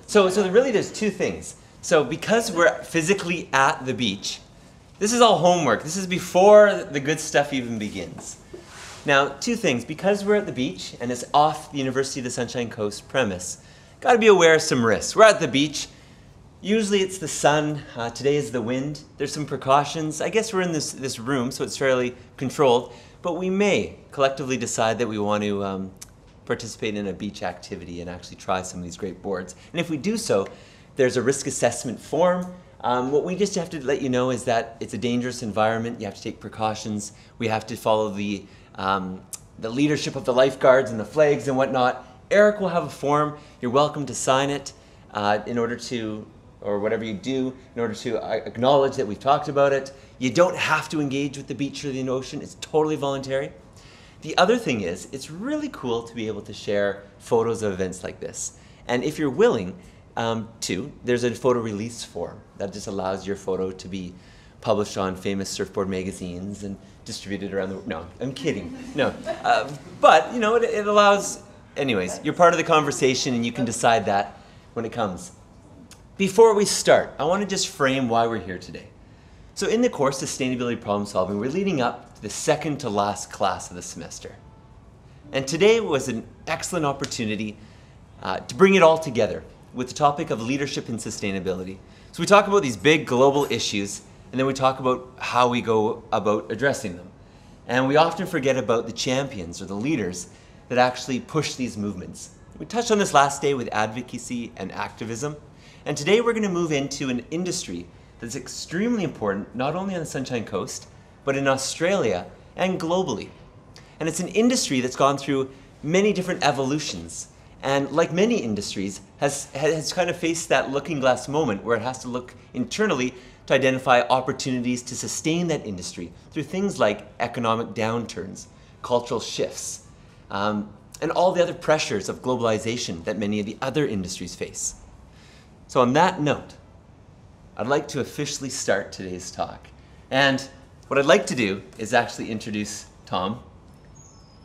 So really there's two things. So because we're physically at the beach, this is all homework. This is before the good stuff even begins. Now, two things. Because we're at the beach and it's off the University of the Sunshine Coast premise, got to be aware of some risks. We're at the beach. Usually it's the sun. Today is the wind. There's some precautions. I guess we're in this room, so it's fairly controlled. But we may collectively decide that we want to participate in a beach activity and actually try some of these great boards. And if we do so, there's a risk assessment form. What we just have to let you know is that it's a dangerous environment. You have to take precautions. We have to follow the leadership of the lifeguards and the flags and whatnot. Eric will have a form. You're welcome to sign it in order to, or whatever you do, in order to acknowledge that we've talked about it. You don't have to engage with the beach or the ocean. It's totally voluntary. The other thing is, it's really cool to be able to share photos of events like this. And if you're willing to, there's a photo release form that just allows your photo to be published on famous surfboard magazines and distributed around the, no, I'm kidding, no. But, you know, it allows, anyways, you're part of the conversation and you can decide that when it comes. Before we start, I want to just frame why we're here today. So in the course, Sustainability Problem Solving, we're leading up to the second to last class of the semester. And today was an excellent opportunity to bring it all together with the topic of leadership and sustainability. So we talk about these big global issues, and then we talk about how we go about addressing them. And we often forget about the champions or the leaders that actually push these movements. We touched on this last day with advocacy and activism. And today we're going to move into an industry that's extremely important, not only on the Sunshine Coast, but in Australia and globally. And it's an industry that's gone through many different evolutions. And like many industries, has kind of faced that looking glass moment where it has to look internally to identify opportunities to sustain that industry through things like economic downturns, cultural shifts, and all the other pressures of globalization that many of the other industries face. So on that note, I'd like to officially start today's talk. And what I'd like to do is actually introduce Tom.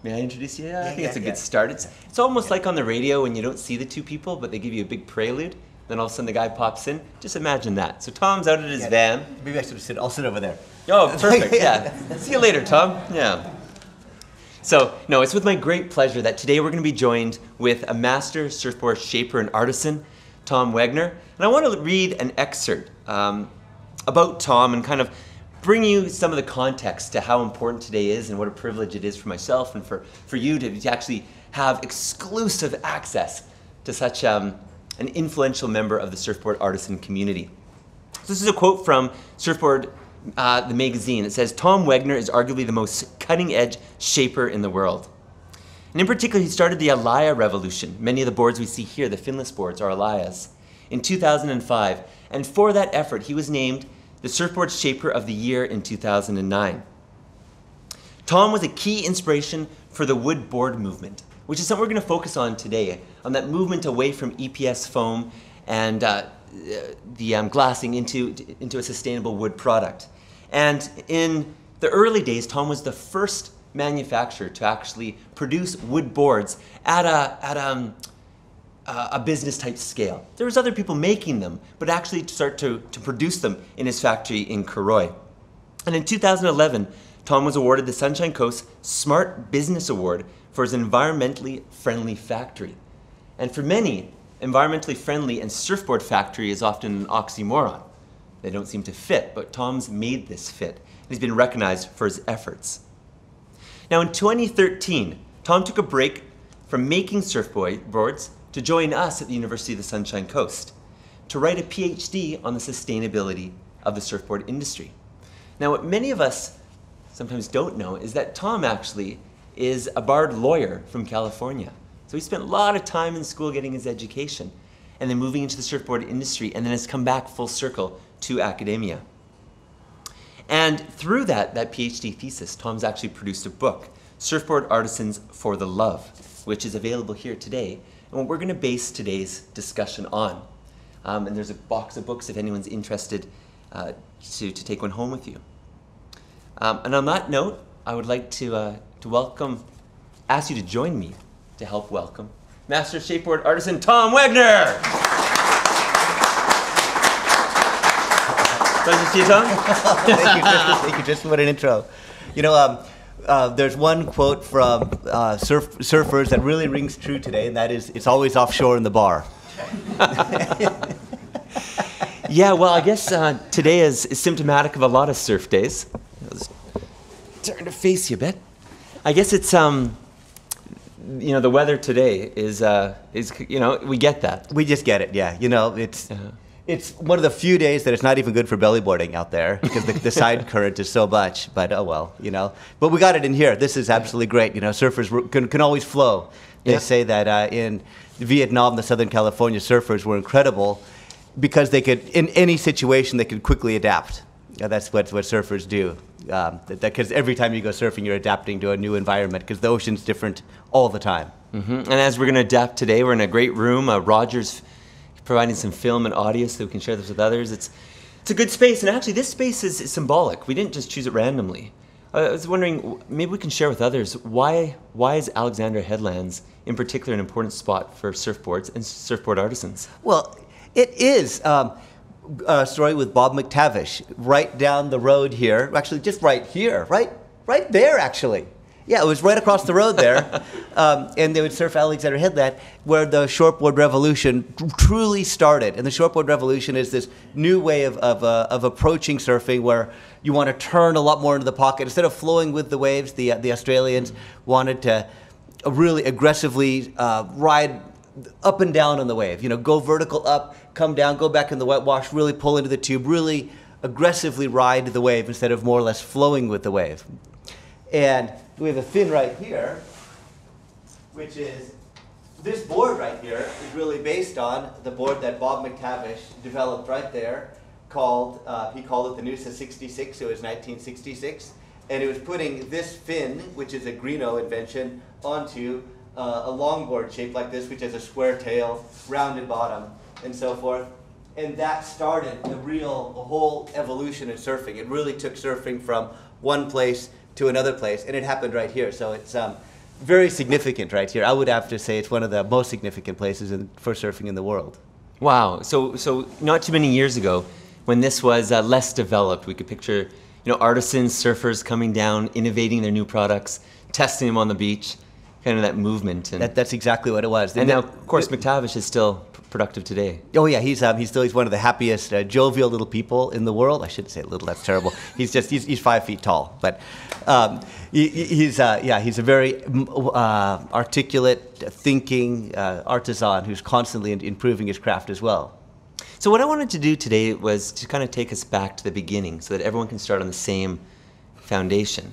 May I introduce you? I think it's a good start. It's almost like on the radio when you don't see the two people, but they give you a big prelude. Then all of a sudden the guy pops in. Just imagine that. So Tom's out at his van. Maybe I should sit. I'll sit over there. Oh, perfect. Yeah. See you later, Tom. Yeah. So, no, it's with my great pleasure that today we're going to be joined with a master surfboard shaper and artisan, Tom Wegener. And I want to read an excerpt about Tom and kind of bring you some of the context to how important today is and what a privilege it is for myself and for you to actually have exclusive access to such an influential member of the surfboard artisan community. So this is a quote from Surfboard, the magazine. It says, "Tom Wegener is arguably the most cutting-edge shaper in the world." And in particular, he started the Alaya revolution. Many of the boards we see here, the finless boards, are Alayas, in 2005. And for that effort, he was named the Surfboard Shaper of the Year in 2009. Tom was a key inspiration for the wood board movement, which is something we're going to focus on today, on that movement away from EPS foam and the glassing into a sustainable wood product. And in the early days, Tom was the first manufacturer to actually produce wood boards at a business type scale. There was other people making them, but actually to start to produce them in his factory in Karoi. And in 2011, Tom was awarded the Sunshine Coast Smart Business Award for his environmentally friendly factory. And for many, environmentally friendly and surfboard factory is often an oxymoron. They don't seem to fit, but Tom's made this fit. And he's been recognized for his efforts. Now in 2013, Tom took a break from making surfboards to join us at the University of the Sunshine Coast to write a PhD on the sustainability of the surfboard industry. Now what many of us sometimes don't know is that Tom actually is a barred lawyer from California. So he spent a lot of time in school getting his education and then moving into the surfboard industry and then has come back full circle to academia. And through that PhD thesis, Tom's actually produced a book, Surfboard Artisans for the Love, which is available here today and what we're going to base today's discussion on. And there's a box of books if anyone's interested to take one home with you. And on that note, I would like to ask you to join me to help welcome Master Shapeboard Artisan Tom Wegener! Pleasure to see you, Tom. Thank you, Tristan. What an intro. You know, there's one quote from surfers that really rings true today, and that is, "It's always offshore in the bar." Yeah, well, I guess today is symptomatic of a lot of surf days. I'll just turn to face you a bit. I guess it's you know, the weather today is you know, we get that. We just get it, yeah. You know, it's one of the few days that it's not even good for bellyboarding out there because the side current is so much. But oh well, you know. But we got it in here. This is absolutely great. You know, surfers can always flow. They say that in Vietnam, the Southern California surfers were incredible because they could, in any situation, they could quickly adapt. That's what surfers do. Because every time you go surfing, you're adapting to a new environment because the ocean's different all the time. Mm-hmm. And as we're going to adapt today, we're in a great room. Roger's providing some film and audio so we can share this with others. It's a good space, and actually this space is symbolic. We didn't just choose it randomly. I was wondering, maybe we can share with others, why is Alexandria Headlands in particular an important spot for surfboards and surfboard artisans? Well, it is a story with Bob McTavish right down the road here. Actually, just right here, right there, actually. Yeah, it was right across the road there. And they would surf Alexandria Headland, where the shortboard revolution truly started. And the shortboard revolution is this new way of approaching surfing where you want to turn a lot more into the pocket. Instead of flowing with the waves, the Australians wanted to really aggressively ride up and down on the wave. You know, go vertical up, come down, go back in the whitewash, really pull into the tube, really aggressively ride the wave instead of more or less flowing with the wave. And we have a fin right here, which is, this board right here is really based on the board that Bob McTavish developed right there, he called it the Noosa 66, it was 1966, and it was putting this fin, which is a Greeno invention, onto a longboard shaped like this, which has a square tail, rounded bottom, and so forth. And that started the whole evolution in surfing. It really took surfing from one place to another place, and it happened right here. So it's very significant right here. I would have to say it's one of the most significant places for surfing in the world. Wow. So not too many years ago, when this was less developed, we could picture, you know, artisans, surfers coming down, innovating their new products, testing them on the beach, kind of that movement. And that's exactly what it was. And now, of course, McTavish is still productive today. Oh yeah, he's one of the happiest, jovial little people in the world. I shouldn't say little; that's terrible. He's 5 feet tall, but he's a very articulate, thinking artisan who's constantly improving his craft as well. So what I wanted to do today was to kind of take us back to the beginning, so that everyone can start on the same foundation.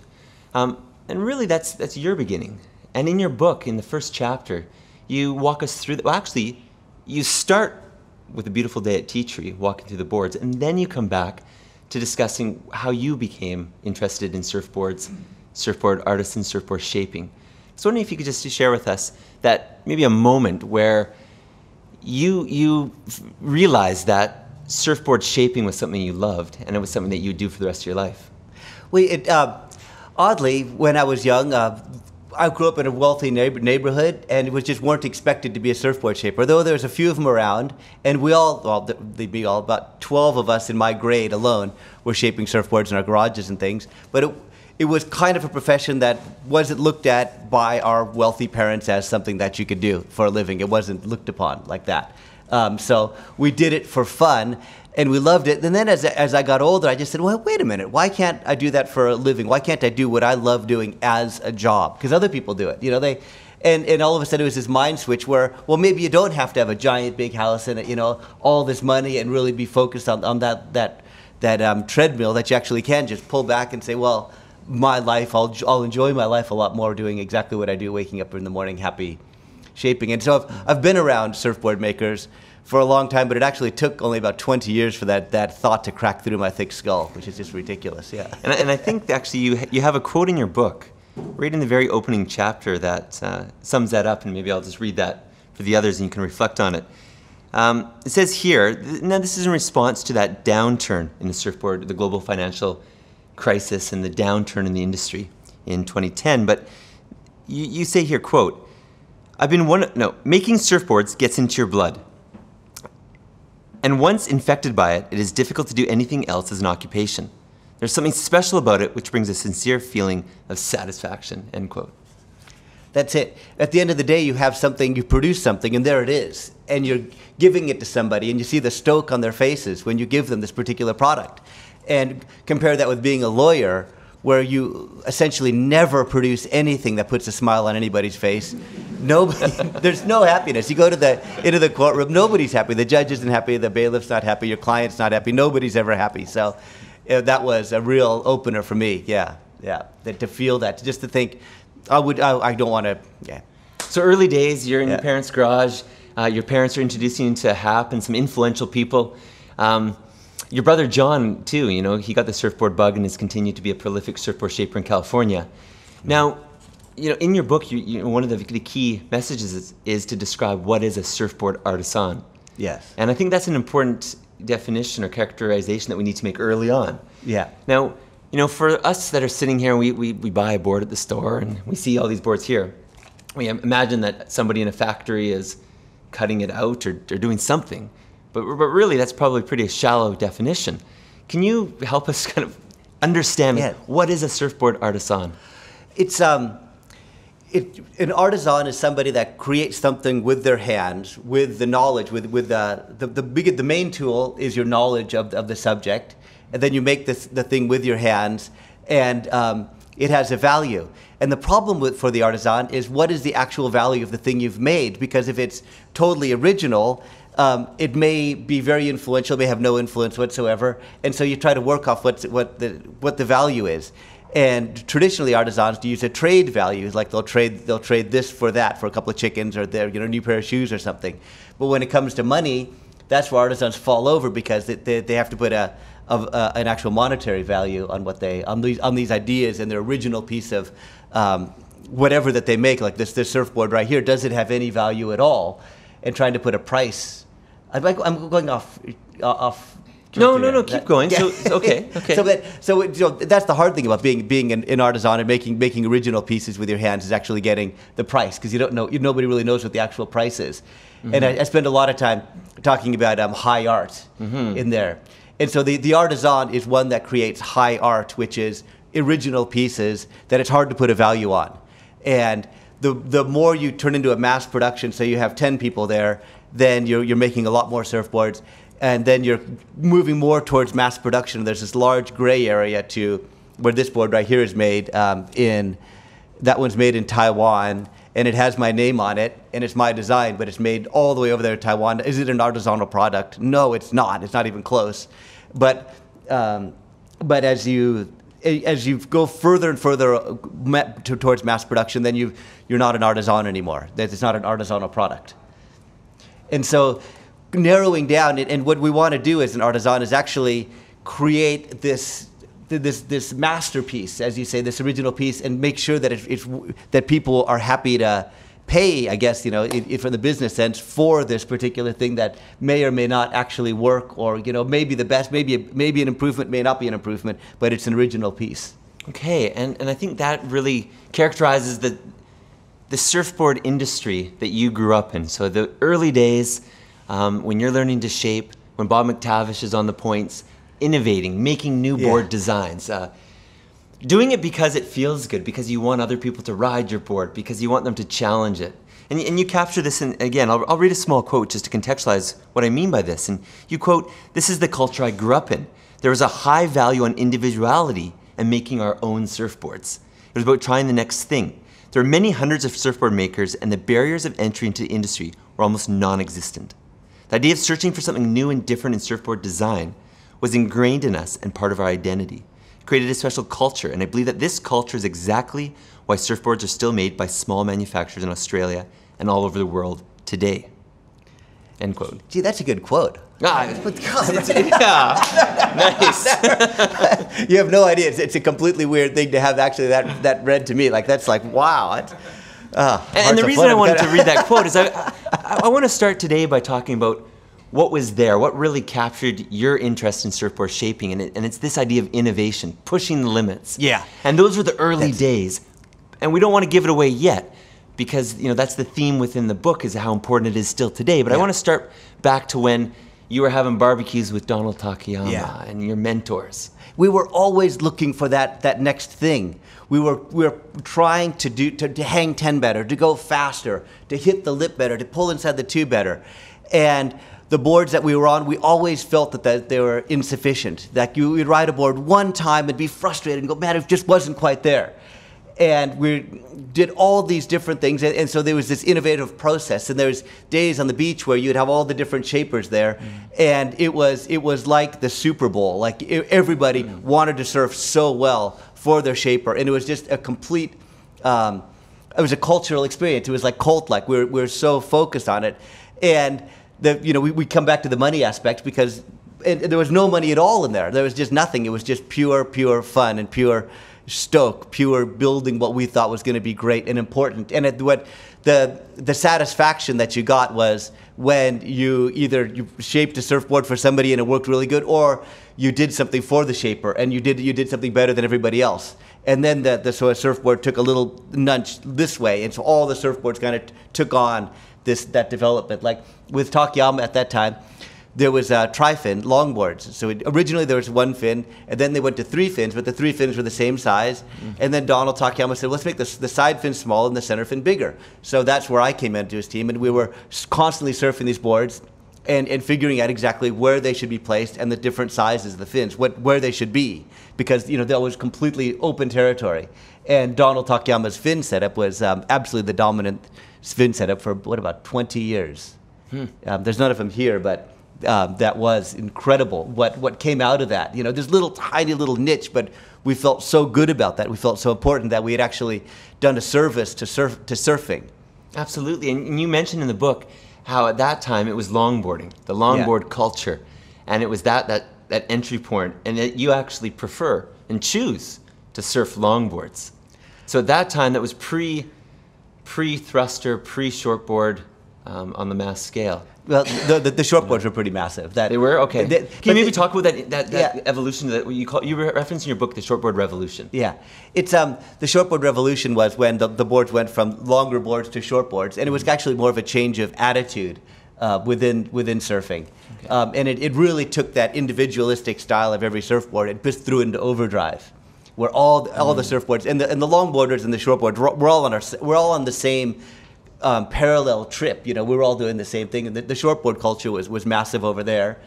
And really, that's your beginning. And in your book, in the first chapter, you walk us through. Well, actually, you start with a beautiful day at Tea Tree, walking through the boards, and then you come back to discussing how you became interested in surfboards, surfboard artisan, surfboard shaping. So I wondering if you could just share with us that maybe a moment where you realized that surfboard shaping was something you loved, and it was something that you would do for the rest of your life. Well, oddly, when I was young, I grew up in a wealthy neighborhood, and we just weren't expected to be a surfboard shaper, though there was a few of them around, and about 12 of us in my grade alone were shaping surfboards in our garages and things. But it was kind of a profession that wasn't looked at by our wealthy parents as something that you could do for a living. It wasn't looked upon like that. So we did it for fun, and we loved it. And then as I got older, I just said, well, wait a minute. Why can't I do that for a living? Why can't I do what I love doing as a job? Because other people do it. You know, and all of a sudden it was this mind switch where, well, maybe you don't have to have a giant big house and, you know, all this money and really be focused on that treadmill, that you actually can just pull back and say, well, my life, I'll enjoy my life a lot more doing exactly what I do, waking up in the morning happy shaping. And so I've been around surfboard makers for a long time, but it actually took only about 20 years for that thought to crack through my thick skull, which is just ridiculous, yeah. And I think actually you have a quote in your book, right in the very opening chapter, that sums that up, and maybe I'll just read that for the others and you can reflect on it. It says here, now this is in response to that downturn in the surfboard, the global financial crisis and the downturn in the industry in 2010, but you say here, quote, making surfboards gets into your blood. And once infected by it, it is difficult to do anything else as an occupation. There's something special about it which brings a sincere feeling of satisfaction, end quote. That's it. At the end of the day, you have something, you produce something, and there it is. And you're giving it to somebody, and you see the stoke on their faces when you give them this particular product. And compare that with being a lawyer, where you essentially never produce anything that puts a smile on anybody's face. Nobody, there's no happiness. You go into the courtroom, nobody's happy. The judge isn't happy, the bailiff's not happy, your client's not happy, nobody's ever happy. So that was a real opener for me, yeah. To feel that, just to think, I don't want to, yeah. So early days, you're in your parents' garage, your parents are introducing you to HAP and some influential people. Your brother John, too, he got the surfboard bug and has continued to be a prolific surfboard shaper in California. Now, in your book, one of the key messages is to describe what is a surfboard artisan. Yes. And I think that's an important definition or characterization that we need to make early on. Yeah. Now, for us that are sitting here, we buy a board at the store and we see all these boards here. We imagine that somebody in a factory is cutting it out or doing something. But really, that's probably a pretty shallow definition. Can you help us kind of understand what is a surfboard artisan? It's an artisan is somebody that creates something with their hands, with the knowledge, with the main tool is your knowledge of the subject, and then you make the thing with your hands, and it has a value. And the problem for the artisan is, what is the actual value of the thing you've made? Because if it's totally original, it may be very influential, may have no influence whatsoever, and so you try to work off what the value is. And traditionally, artisans use a trade value, like they'll trade this for that, for a couple of chickens or their new pair of shoes or something. But when it comes to money, that's where artisans fall over, because they have to put an actual monetary value on these ideas and their original piece of whatever that they make, like this surfboard right here. Does it have any value at all? And trying to put a price. I'm going off. No, keep going. Yeah. So okay. So that's the hard thing about being an artisan and making original pieces with your hands, is actually getting the price, because nobody really knows what the actual price is. Mm-hmm. And I spend a lot of time talking about high art in there. And so the artisan is one that creates high art, which is original pieces that it's hard to put a value on. And the more you turn into a mass production, so you have 10 people there, then you're making a lot more surfboards, and then you're moving more towards mass production. There's this large gray area to where this board right here is made that one's made in Taiwan, and it has my name on it, and it's my design, but it's made all the way over there in Taiwan. Is it an artisanal product? No, it's not. It's not even close. But as you go further and further towards mass production, then you're not an artisan anymore. It's not an artisanal product. And so narrowing down, and what we want to do as an artisan is actually create this masterpiece, as you say, this original piece, and make sure that that people are happy to pay, I guess, from the business sense, for this particular thing that may or may not actually work, or may be the best, maybe an improvement, may not be an improvement, but it's an original piece. Okay, and I think that really characterizes the surfboard industry that you grew up in. So the early days, when you're learning to shape, when Bob McTavish is on the points, innovating, making new board designs, doing it because it feels good, because you want other people to ride your board, because you want them to challenge it. And you capture this in, again, I'll read a small quote just to contextualize what I mean by this. And you quote, "This is the culture I grew up in. There was a high value on individuality and making our own surfboards. It was about trying the next thing. There are many hundreds of surfboard makers, and the barriers of entry into the industry were almost non-existent. The idea of searching for something new and different in surfboard design was ingrained in us and part of our identity. It created a special culture, and I believe that this culture is exactly why surfboards are still made by small manufacturers in Australia and all over the world today." End quote. Gee, that's a good quote. Nice. You have no idea. It's a completely weird thing to have actually that read to me. Like, that's like, wow. And the reason I wanted to read that quote is I want to start today by talking about what was there, what really captured your interest in surfboard shaping, and it's this idea of innovation, pushing the limits. Yeah. And those were the early days, and we don't want to give it away yet, because that's the theme within the book, is how important it is still today. But I want to start back to when you were having barbecues with Donald Takayama Yeah. and your mentors. We were always looking for that next thing. We were trying to hang 10 better, to go faster, to hit the lip better, to pull inside the tube better. And the boards that we were on, we always felt that they were insufficient. That you would ride a board one time and be frustrated and go, man, it just wasn't quite there. And we did all these different things, and so there was this innovative process. And there's days on the beach where you'd have all the different shapers there, and it was like the Super Bowl. Like everybody wanted to surf so well for their shaper, and it was just a complete. It was a cultural experience. It was like cult-like. We're so focused on it, and we come back to the money aspect because there was no money at all in there. There was just nothing. It was just pure fun and pure stoke, pure building what we thought was going to be great and important. And what the satisfaction that you got was when you shaped a surfboard for somebody and it worked really good, or you did something for the shaper and you did something better than everybody else. And then so a surfboard took a little nudge this way, and so all the surfboards kind of took on that development. Like with Takayama at that time, there was tri-fin longboards. So originally there was one fin, and then they went to 3 fins, but the 3 fins were the same size. And then Donald Takayama said, let's make the side fin small and the center fin bigger. So that's where I came into his team, and we were constantly surfing these boards and figuring out exactly where they should be placed and the different sizes of the fins, where they should be, because that was completely open territory. And Donald Takayama's fin setup was absolutely the dominant fin setup for about 20 years. There's none of them here, but that was incredible. What came out of that? This tiny little niche, but we felt so good about that. We felt so important that we had actually done a service to surfing. Absolutely, and you mentioned in the book how at that time it was longboarding, the longboard culture, and it was that entry point, and that you actually prefer and choose to surf longboards. So at that time, that was pre-thruster, pre-shortboard on the mass scale. Well, the shortboards were pretty massive. They were? Okay. Can you maybe talk about that evolution that you referenced in your book, the shortboard revolution? Yeah. It's the shortboard revolution was when the boards went from longer boards to shortboards, and it was actually more of a change of attitude within surfing. Okay. And it really took that individualistic style of every surfboard and just threw it into overdrive, where all the surfboards and the longboarders and the shortboards we're all on the same parallel trip. We were all doing the same thing, and the shortboard culture was massive over there,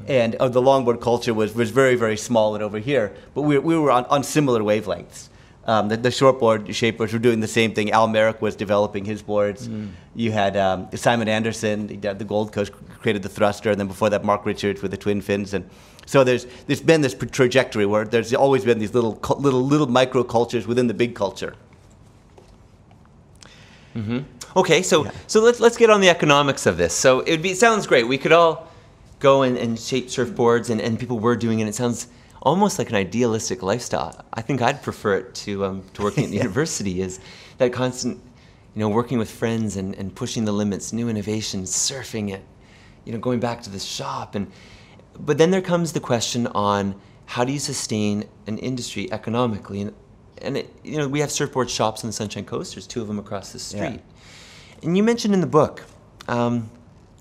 and the longboard culture was very, very small and over here. But we were on similar wavelengths. The shortboard shapers were doing the same thing. Al Merrick was developing his boards. You had Simon Anderson, the Gold Coast, created the thruster, and then before that, Mark Richards with the twin fins. And so there's been this trajectory where there's always been these little micro cultures within the big culture. Okay, so let's get on the economics of this. So it sounds great. We could all go and shape surfboards, and people were doing it. It sounds almost like an idealistic lifestyle. I think I'd prefer it to working at the university, is that constant, working with friends and pushing the limits, new innovations, surfing it, going back to the shop. But then there comes the question on how do you sustain an industry economically? And we have surfboard shops on the Sunshine Coast. There's 2 of them across the street. Yeah. And you mentioned in the book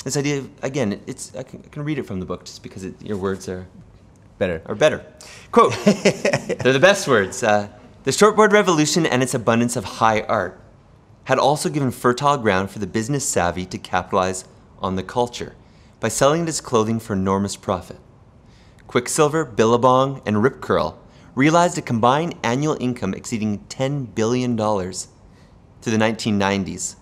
this idea, again, I can read it from the book just because your words are better. Quote, they're the best words. The shortboard revolution and its abundance of high art had also given fertile ground for the business savvy to capitalize on the culture by selling it as clothing for enormous profit. Quicksilver, Billabong, and Rip Curl realized a combined annual income exceeding $10 billion through the 1990s.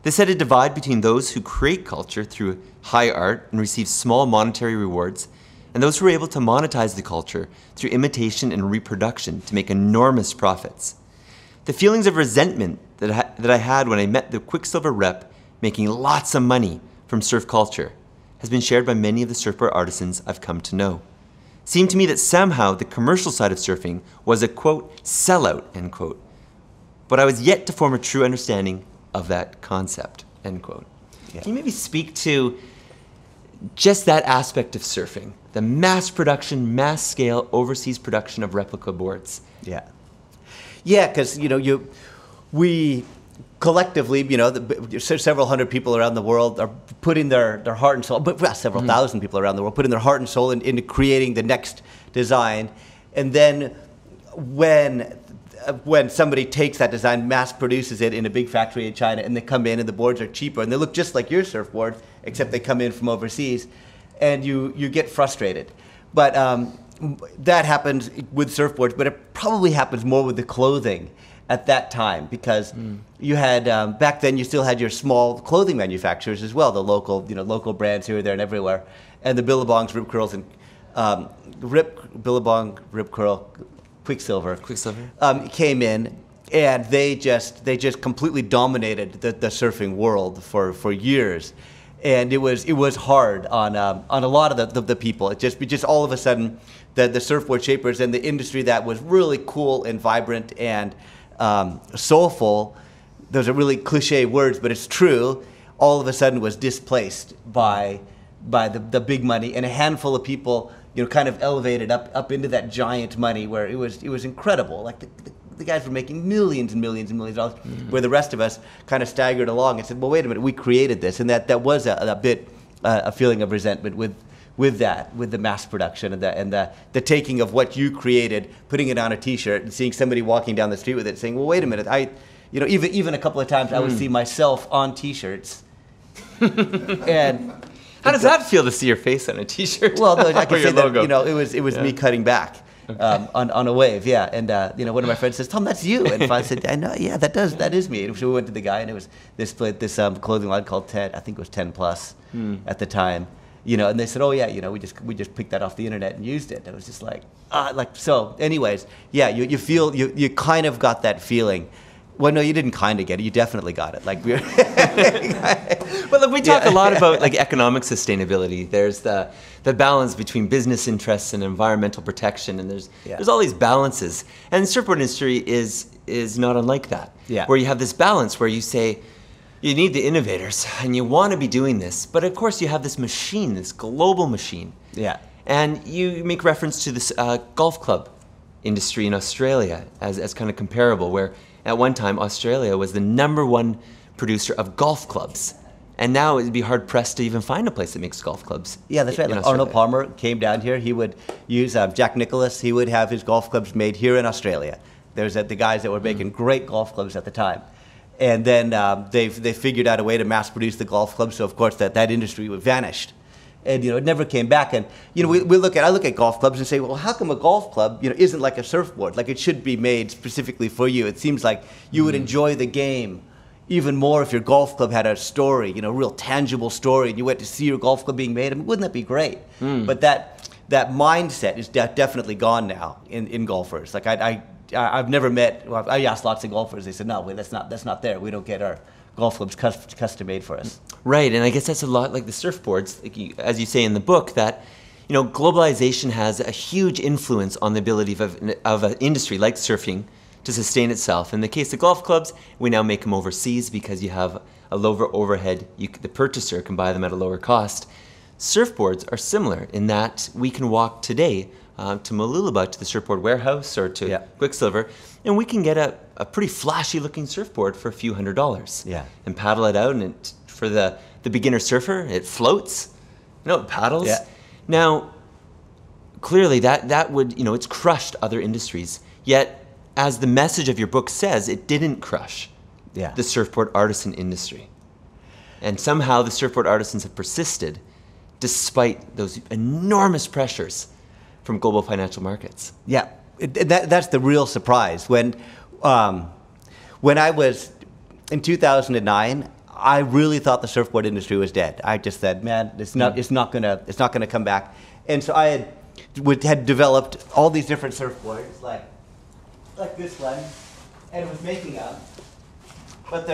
This had a divide between those who create culture through high art and receive small monetary rewards, and those who were able to monetize the culture through imitation and reproduction to make enormous profits. The feelings of resentment that I had when I met the Quicksilver rep making lots of money from surf culture has been shared by many of the surfboard artisans I've come to know. It seemed to me that somehow the commercial side of surfing was a, quote, sellout, end quote. But I was yet to form a true understanding of that concept, end quote. Yeah. Can you maybe speak to just that aspect of surfing, the mass production, mass scale, overseas production of replica boards? Yeah. Yeah, because, we collectively, you know, several hundred people around the world are putting their heart and soul, but several thousand people around the world, putting their heart and soul into creating the next design. And then when somebody takes that design, mass produces it in a big factory in China, and they come in and the boards are cheaper, and they look just like your surfboard, except they come in from overseas, and you get frustrated. But that happens with surfboards, but it probably happens more with the clothing at that time, because you had back then you still had your small clothing manufacturers as well, the local brands here, there, and everywhere, and the Billabongs, Rip Curls, and Billabong, Rip Curl, Quicksilver came in, and they just completely dominated the surfing world for years, and it was hard on a lot of the people. It just all of a sudden the surfboard shapers and the industry that was really cool and vibrant and soulful. Those are really cliche words, but it's true. All of a sudden was displaced by the big money, and a handful of people, you know, kind of elevated up into that giant money where it was incredible. Like the guys were making millions and millions and millions of dollars, where the rest of us kind of staggered along and said, well, wait a minute, we created this. And that was a bit a feeling of resentment with the mass production and the taking of what you created, putting it on a T-shirt, and seeing somebody walking down the street with it saying, well, wait a minute, even a couple of times I would see myself on T-shirts. And how does that feel to see your face on a T-shirt? Well, no, I can say that, logo. you know, it was me cutting back on a wave, yeah. And you know, one of my friends says, "Tom, that's you." And I said, "I know, yeah, that is me." And so we went to the guy, and it was this clothing line called 10. I think it was 10 Plus at the time. You know, and they said, "Oh yeah, you know, we just picked that off the internet and used it." And it was just like so. Anyways, yeah, you feel you kind of got that feeling. Well, no, you didn't kind of get it. You definitely got it. Like we're. Well, look, we talk a lot about like economic sustainability. There's the balance between business interests and environmental protection, and there's all these balances. And the surfboard industry is not unlike that. Yeah. Where you have this balance where you say you need the innovators and you want to be doing this, but of course you have this machine, this global machine. Yeah. And you make reference to this golf club industry in Australia as kind of comparable, where at one time Australia was the #1 producer of golf clubs. And now it'd be hard pressed to even find a place that makes golf clubs. Yeah, that's right. Like Arnold Palmer came down here. He would use Jack Nicklaus. He would have his golf clubs made here in Australia. There's the guys that were making great golf clubs at the time. And then they figured out a way to mass produce the golf clubs. So of course that industry would vanished. And you know, it never came back. And you know, I look at golf clubs and say, well, how come a golf club, you know, isn't like a surfboard? Like it should be made specifically for you. It seems like you would enjoy the game even more if your golf club had a story, you know, a real tangible story, and you went to see your golf club being made. I mean, wouldn't that be great? But that mindset is definitely gone now in golfers. Like I've never met. Well, I asked lots of golfers. They said, no, wait, that's not there. We don't get our golf clubs custom made for us. Right, and I guess that's a lot like the surfboards, like as you say in the book, that you know, globalization has a huge influence on the ability of an industry like surfing to sustain itself. In the case of golf clubs, we now make them overseas because you have a lower overhead. The purchaser can buy them at a lower cost. Surfboards are similar in that we can walk today to Mooloolaba, to the surfboard warehouse, or to Quicksilver, and we can get a pretty flashy looking surfboard for a few $100s. Yeah. And paddle it out, and for the beginner surfer, it floats. You know, it paddles. Yeah. Now, clearly that would, you know, it's crushed other industries. Yet, as the message of your book says, it didn't crush the surfboard artisan industry. And somehow the surfboard artisans have persisted despite those enormous pressures from global financial markets. Yeah, that's the real surprise. When I was in 2009, I really thought the surfboard industry was dead. I just said, man, it's not gonna come back. And so I had developed all these different surfboards, like this one, and was making them, but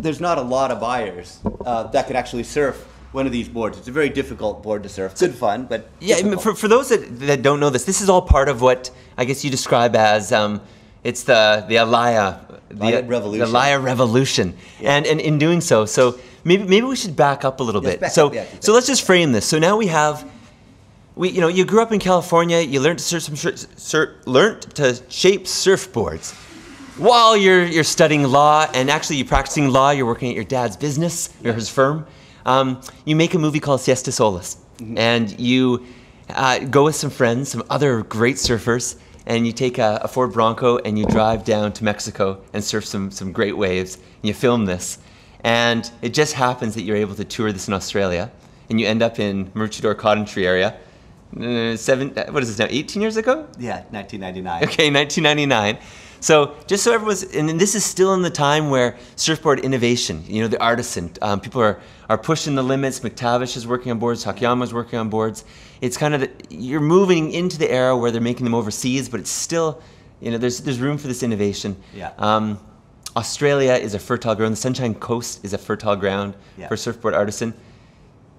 there's not a lot of buyers that could actually surf one of these boards. It's a very difficult board to surf. Good fun, but for those that don't know this is all part of what I guess you describe as it's the Alaya revolution. The Alaya revolution. Yeah. And in doing so maybe we should back up a little bit. So let's just frame this. So now we have. You grew up in California. You learned to shape surfboards, while you're studying law, and actually you're practicing law, you're working at your dad's business, or his firm, you make a movie called Siesta Solis. And you go with some friends, some other great surfers, and you take a Ford Bronco and you drive down to Mexico and surf some great waves. And you film this. And it just happens that you're able to tour this in Australia. And you end up in Maroochydore Cotton Tree area. What is this now, 18 years ago? Yeah, 1999. Okay, 1999. So just so everyone's, and this is still in the time where surfboard innovation, the artisan, people are pushing the limits. McTavish is working on boards, Takayama's working on boards. It's kind of, you're moving into the era where they're making them overseas, but it's still, there's room for this innovation. Yeah. Australia is a fertile ground. The Sunshine Coast is a fertile ground Yeah. for surfboard artisan.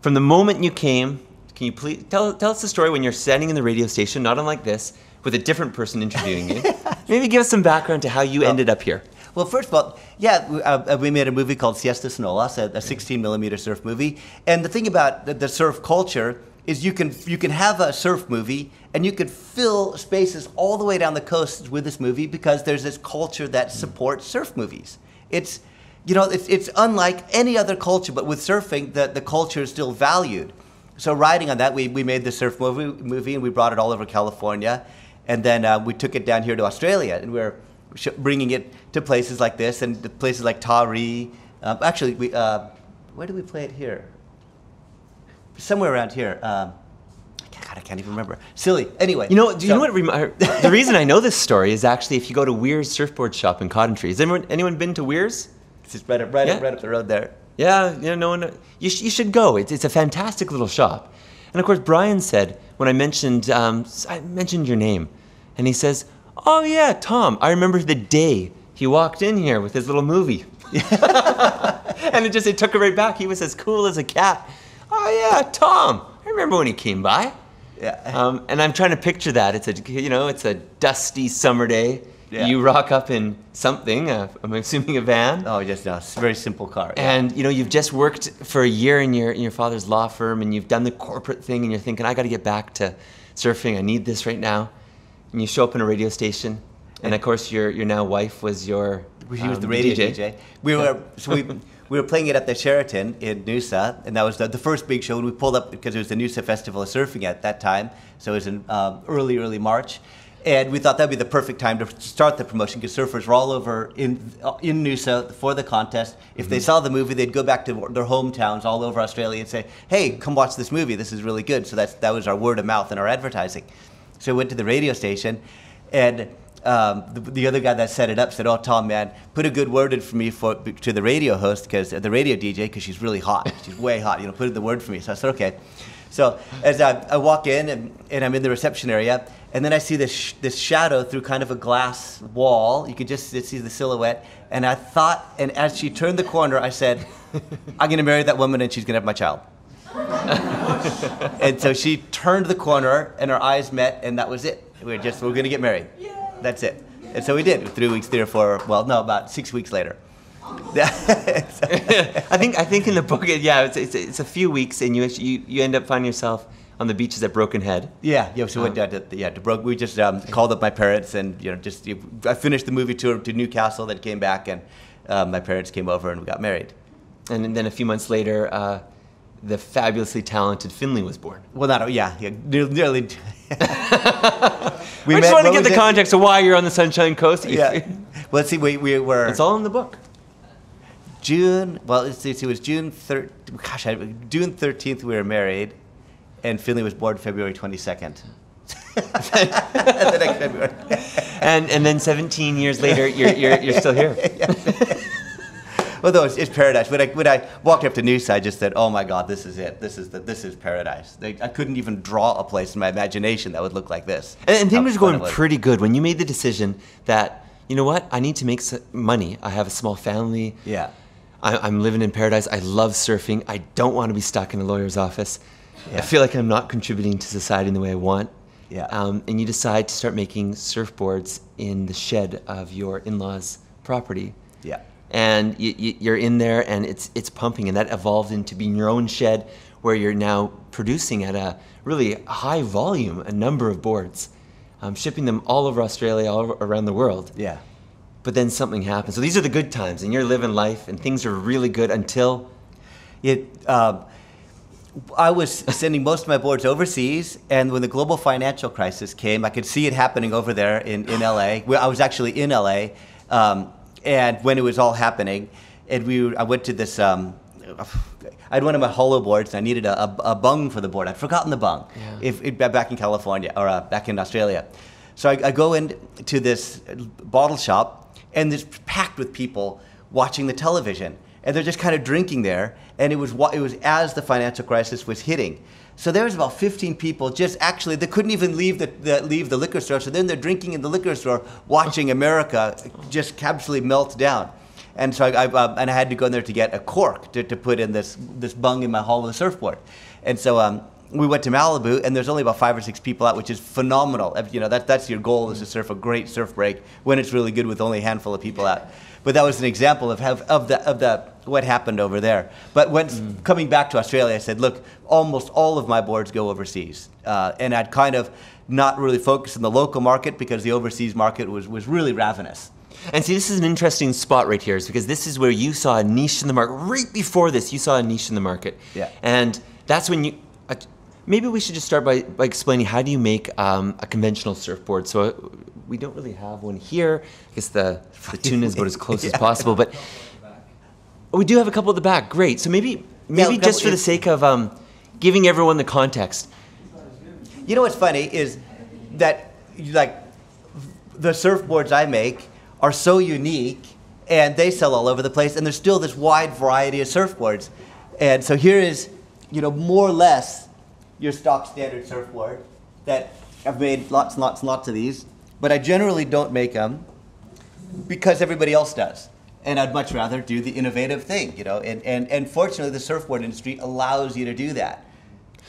From the moment you came, can you please tell us the story when you're standing in the radio station, not unlike this, with a different person interviewing you? Maybe give us some background to how you ended up here. Well, first of all, yeah, we made a movie called Siesta Solis, a 16 millimeter surf movie. And the thing about the surf culture is you can have a surf movie and you could fill spaces all the way down the coast with this movie because there's this culture that supports surf movies. It's unlike any other culture, but with surfing, the culture is still valued. So riding on that, we made the surf movie and we brought it all over California. And then we took it down here to Australia, and we're bringing it to places like this and to places like Taree. Actually, where do we play it here? Somewhere around here. God, I can't even remember. Silly. Anyway. You know what? The reason I know this story is actually if you go to Weir's surfboard shop in Cotton Tree. Has anyone been to Weir's? It's just right up the road there. Yeah, no one. You should go. It's a fantastic little shop. And of course, Brian said when I mentioned your name, and he says, "Oh yeah, Tom. I remember the day he walked in here with his little movie." And it took it right back. He was as cool as a cat. Oh yeah, Tom. I remember when he came by. Yeah. And I'm trying to picture that. It's a dusty summer day. Yeah. You rock up in something. I'm assuming a van. Oh, just a very simple car. Yeah. And you've just worked for a year in your father's law firm, and you've done the corporate thing, and you're thinking, I got to get back to surfing. I need this right now. And you show up in a radio station, and of course your now wife was your. She was the radio DJ. We were playing it at the Sheraton in Noosa, and that was the first big show. And we pulled up because it was the Noosa Festival of Surfing at that time, so it was in early March. And we thought that'd be the perfect time to start the promotion because surfers were all over in Noosa for the contest. If they saw the movie, they'd go back to their hometowns all over Australia and say, "Hey, come watch this movie. This is really good." So that was our word of mouth and our advertising. So we went to the radio station, and the other guy that set it up said, "Oh, Tom, man, put a good word in for me to the radio host because the radio DJ because she's really hot. She's way hot. Put in the word for me." So I said, "Okay." So as I walk in and I'm in the reception area, and then I see this shadow through kind of a glass wall. You could just see the silhouette. And I thought, and as she turned the corner, I said, "I'm going to marry that woman and she's going to have my child." And so she turned the corner and our eyes met, and that was it. We're going to get married. That's it. And so we did. 3 weeks, 3 or 4, about 6 weeks later. I think in the book, it's a few weeks, and you end up finding yourself on the beaches at Broken Head. Yeah. So we went down to Broken. We just called up my parents, and I finished the movie tour to Newcastle. Then came back, and my parents came over, and we got married. And then a few months later, the fabulously talented Finley was born. Well, nearly. I just want to get the context of why you're on the Sunshine Coast. Yeah. Well, let's see. We were. It's all in the book. June. Well, let's see. It was June 13th. We were married, and Finley was born February 22nd. The next February. And then 17 years later, you're still here. Well, though it's paradise. When I walked up to Noosa, I just said, "Oh my God, this is it. This is paradise." I couldn't even draw a place in my imagination that would look like this. And things were going pretty good when you made the decision that, you know what, I need to make some money. I have a small family. Yeah. I'm living in paradise. I love surfing. I don't want to be stuck in a lawyer's office. Yeah. I feel like I'm not contributing to society in the way I want. Yeah. And you decide to start making surfboards in the shed of your in-laws' property. Yeah. And you're in there, and it's pumping, and that evolved into being your own shed, where you're now producing at a really high volume a number of boards, shipping them all over Australia, all around the world. Yeah. but then something happens. So these are the good times, and you're living life, and things are really good until... I was sending most of my boards overseas, and when the global financial crisis came, I could see it happening over there in LA. I was actually in LA, and when it was all happening, and I went to this, I had one of my hollow boards, and I needed a bung for the board. I'd forgotten the bung back in California, or back in Australia. So I go into this bottle shop, and it's packed with people watching the television. And they're just kind of drinking there, and it was as the financial crisis was hitting. So there was about 15 people they couldn't even leave the liquor store. So then they're drinking in the liquor store, watching America just absolutely melt down. And so I had to go in there to get a cork to put in this bung in my hollow surfboard. And so we went to Malibu, and there's only about 5 or 6 people out, which is phenomenal. You know, that's your goal, is to surf a great surf break when it's really good with only a handful of people out. But that was an example of what happened over there. But when coming back to Australia, I said, look, almost all of my boards go overseas, and I'd kind of not really focused on the local market because the overseas market was really ravenous. And see, this is an interesting spot right here, is because this is where you saw a niche in the market. Right before this, you saw a niche in the market. Yeah. And that's when you... maybe we should just start by explaining, how do you make a conventional surfboard? So we don't really have one here. I guess the tune is about as close as possible, but we do have a couple at the back. Great. So maybe just for the sake of giving everyone the context. You know what's funny is that, like, the surfboards I make are so unique, and they sell all over the place, and there's still this wide variety of surfboards. And so here is, more or less your stock standard surfboard that I've made lots and lots and lots of these, but I generally don't make them because everybody else does. And I'd much rather do the innovative thing, and fortunately the surfboard industry allows you to do that.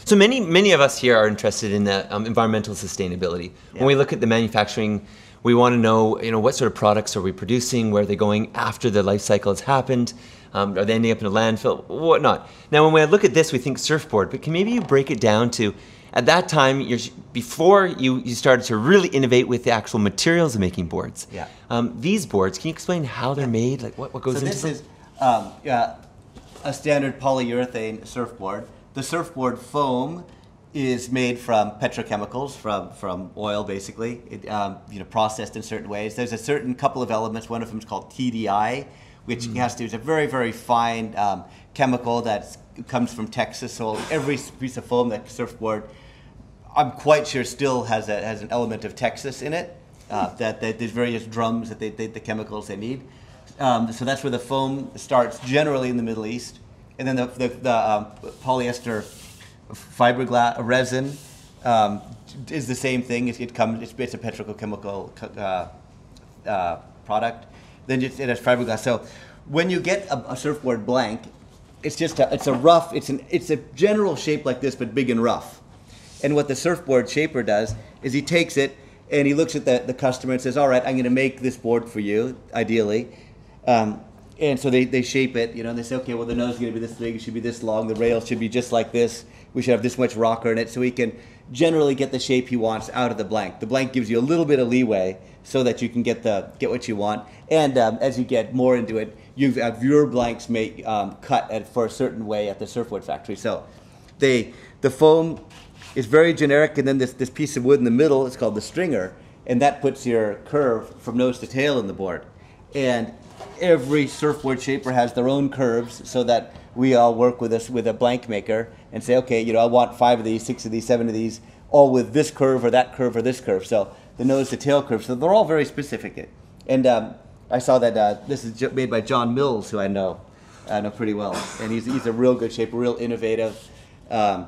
So many of us here are interested in the environmental sustainability. When we look at the manufacturing, we want to know, what sort of products are we producing, where are they going after the life cycle has happened, are they ending up in a landfill, whatnot. Now, when we look at this, we think surfboard, but can maybe you break it down to, at that time, before you started to really innovate with the actual materials of making boards. Yeah. These boards, can you explain how they're made, like what goes into them? So this is a standard polyurethane surfboard. The surfboard foam is made from petrochemicals, from oil, basically, processed in certain ways. There's a certain couple of elements. One of them is called TDI, which is a very, very fine chemical that comes from Texas. So every piece of foam, that surfboard, I'm quite sure still has an element of Texas in it. That there's various drums that the chemicals they need. So that's where the foam starts, generally in the Middle East, and then the polyester fiberglass resin is the same thing. It's a petrochemical product. Then it has fiberglass. So when you get a surfboard blank, it's a general shape like this, but big and rough. And what the surfboard shaper does is he takes it and he looks at the customer and says, all right, I'm going to make this board for you, ideally. And so they shape it, and they say, okay, well, the nose is going to be this big, it should be this long, the rail should be just like this, we should have this much rocker in it, so he can generally get the shape he wants out of the blank. The blank gives you a little bit of leeway so that you can get what you want. And as you get more into it, you have your blanks cut for a certain way at the surfboard factory. So the foam is very generic, and then this piece of wood in the middle is called the stringer, and that puts your curve from nose to tail in the board. And every surfboard shaper has their own curves, so that we all work with a blank maker and say, okay, I want 5 of these, 6 of these, 7 of these, all with this curve or that curve or this curve. So the nose to tail curve. So they're all very specific. And I saw that this is made by John Mills, who I know pretty well, and he's a real good shaper, real innovative. I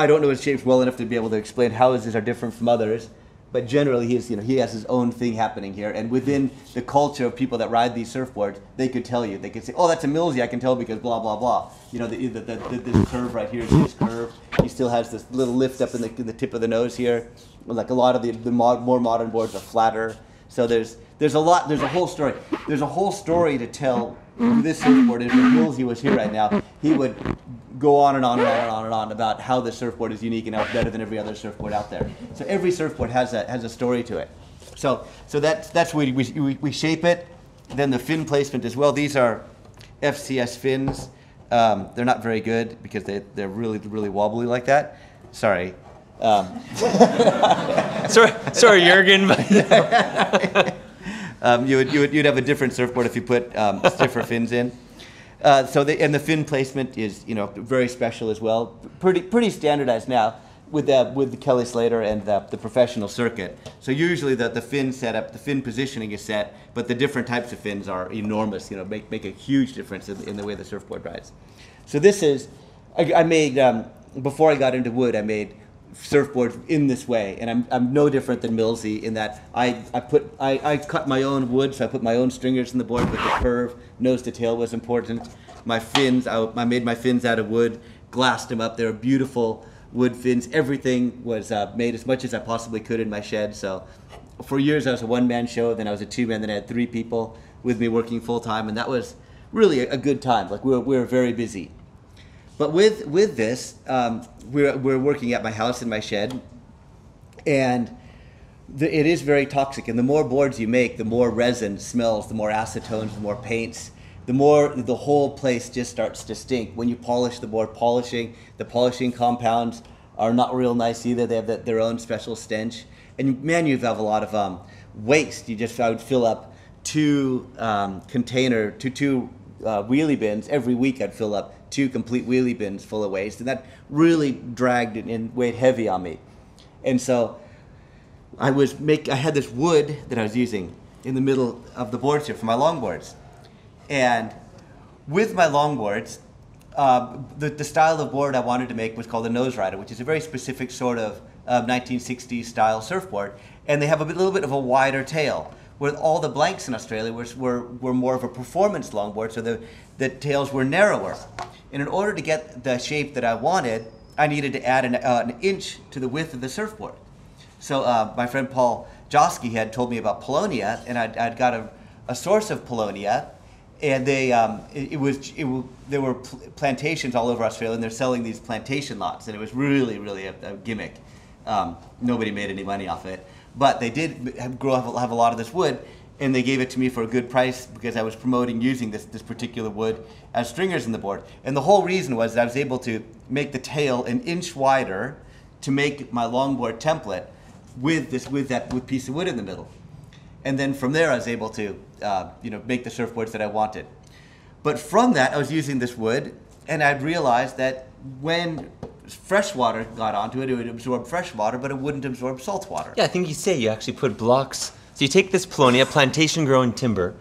don't know his shapes well enough to be able to explain how his are different from others. But generally, he has his own thing happening here, and within the culture of people that ride these surfboards, they could tell you. They could say, "Oh, that's a Millsy. I can tell because blah blah blah." This curve right here is his curve. He still has this little lift up in the tip of the nose here. Like a lot of the more modern boards are flatter. So there's a whole story. There's a whole story to tell this surfboard. And if Millsy was here right now, he would go on and on and on and on and on about how the surfboard is unique and how it's better than every other surfboard out there. So every surfboard has a story to it. So that's we shape it. Then the fin placement as well. These are FCS fins. They're not very good because they're really wobbly like that. Sorry. Sorry, Jurgen. You'd have a different surfboard if you put stiffer fins in. And the fin placement is very special as well. Pretty standardized now with the Kelly Slater and the professional circuit. So usually the fin setup, the fin positioning is set, but the different types of fins are enormous. Make a huge difference in the way the surfboard rides. So this is I made before I got into wood. I made surfboards in this way, and I'm no different than Millsy in that I cut my own wood, so I put my own stringers in the board with the curve. Nose to tail was important. My fins, I made my fins out of wood, glassed them up. They were beautiful wood fins. Everything was made as much as I possibly could in my shed. So for years I was a one-man show, then I was a two-man, then I had 3 people with me working full-time, and that was really a good time. Like we were very busy. But with this, we're working at my house in my shed, and it is very toxic. And the more boards you make, the more resin smells, the more acetones, the more paints, the more the whole place just starts to stink. When you polish the board, the polishing compounds are not real nice either. They have their own special stench. And man, you have a lot of waste. I would fill up 2 wheelie bins every week. I'd fill up 2 complete wheelie bins full of waste, and that really dragged and weighed heavy on me. And so I had this wood that I was using in the middle of the boards here for my longboards. And with my longboards, the style of board I wanted to make was called a nose rider, which is a very specific sort of 1960s style surfboard, and they have a little bit of a wider tail. Where all the blanks in Australia were more of a performance longboard, so the tails were narrower. And in order to get the shape that I wanted, I needed to add an inch to the width of the surfboard. So my friend Paul Josky had told me about Polonia, and I'd got a source of Polonia, and there were plantations all over Australia, and they're selling these plantation lots, and it was really a gimmick. Nobody made any money off it. But they did have a lot of this wood, and they gave it to me for a good price because I was promoting using this particular wood as stringers in the board. And the whole reason was that I was able to make the tail an inch wider to make my longboard template with that piece of wood in the middle. And then from there I was able to make the surfboards that I wanted. But from that I was using this wood, and I'd realized that when fresh water got onto it, it would absorb fresh water, but it wouldn't absorb salt water. Yeah, I think you actually put blocks. So you take this Polonia, plantation-grown timber,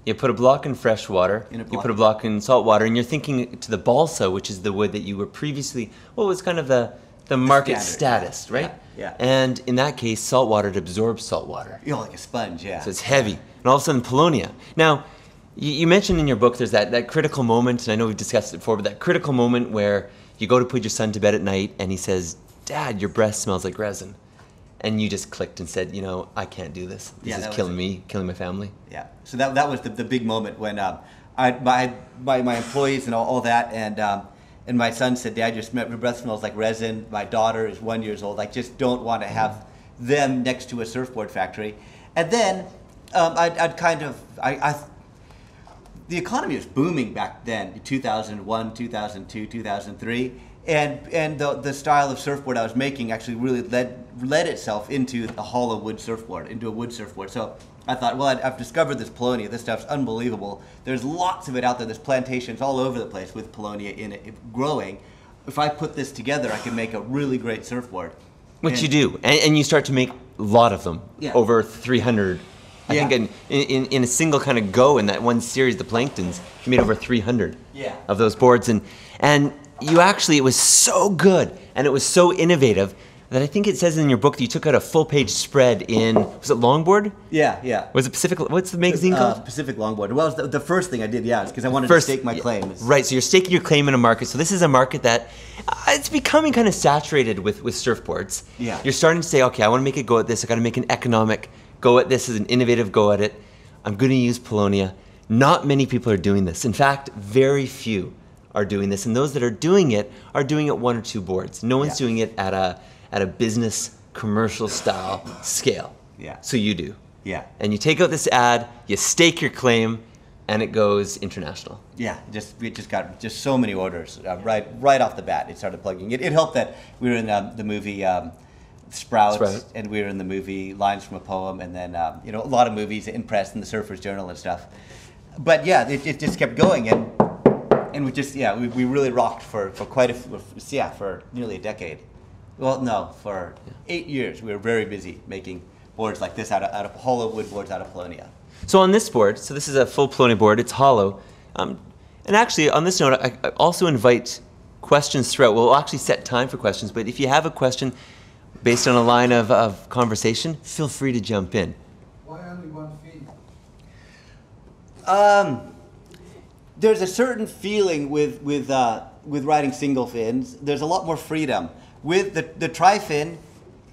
you put a block in fresh water, you put a block in salt water, and you're thinking to the balsa, which is the wood that you were previously, what was kind of the market status, right? Yeah. And in that case, salt water absorbs salt water. Like a sponge, yeah. So it's heavy. And all of a sudden, Polonia. Now, you mentioned in your book there's that critical moment, and I know we've discussed it before, but that critical moment where you go to put your son to bed at night, and he says, "Dad, your breath smells like resin." And you just clicked and said, I can't do this. This is killing me, killing my family. Yeah. So that was the big moment when my employees and all that, and my son said, "Dad, your breath smells like resin." My daughter is 1 year old. I just don't want to have them next to a surfboard factory. And then the economy was booming back then, 2001, 2002, 2003. And the style of surfboard I was making actually really led itself into a hollow wood surfboard, into a wood surfboard. So I thought, well, I've discovered this Polonia. This stuff's unbelievable. There's lots of it out there. There's plantations all over the place with Polonia in it growing. If I put this together, I can make a really great surfboard. Which you do. And you start to make a lot of them, over 300. I think in a single kind of go in that one series, the Planktons, you made over 300 of those boards. And you actually, it was so good and it was so innovative that I think it says in your book that you took out a full-page spread in, was it Longboard? Yeah. Was it Pacific, what's the magazine called? Pacific Longboard. Well, it was the first thing I did, is because I wanted to stake my claim. Right, so you're staking your claim in a market. So this is a market that it's becoming kind of saturated with surfboards. Yeah. You're starting to say, okay, I want to make a go at this. I got to make an economic go at this, as an innovative go at it. I'm going to use Polonia. Not many people are doing this. In fact, very few are doing this, and those that are doing it 1 or 2 boards. No one's doing it at a business commercial style scale. Yeah. So you do. Yeah. And you take out this ad, you stake your claim, and it goes international. Yeah, we just got so many orders right off the bat. It started plugging. It helped that we were in the movie Sprouts, and we were in the movie Lines from a Poem, and then a lot of movies in press and the Surfer's Journal and stuff. But yeah, it just kept going, and we really rocked for for nearly a decade. Well, no, for 8 years we were very busy making boards like this out of hollow wood boards out of Polonia. So on this board, so this is a full Polonia board, it's hollow. And actually, on this note, I also invite questions throughout. We'll actually set time for questions, but if you have a question based on a line of conversation, feel free to jump in. Why only one fin? There's a certain feeling with riding single fins. There's a lot more freedom. With the tri-fin,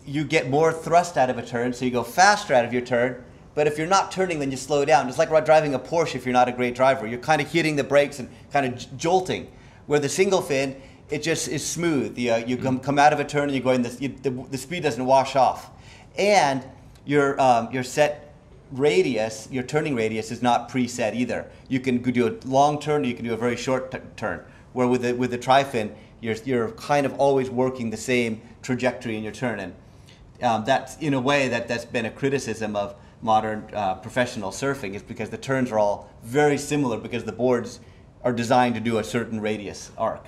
you get more thrust out of a turn, so you go faster out of your turn. But if you're not turning, then you slow down. It's like driving a Porsche if you're not a great driver. You're kind of hitting the brakes and kind of jolting. Where the single fin, it just is smooth. You come out of a turn and you're going, the speed doesn't wash off. And your set radius, your turning radius is not preset either. You can do a long turn or you can do a very short turn. Where with the tri-fin, you're kind of always working the same trajectory in your turn. And that's, in a way, that's been a criticism of modern professional surfing, is because the turns are all very similar because the boards are designed to do a certain radius arc,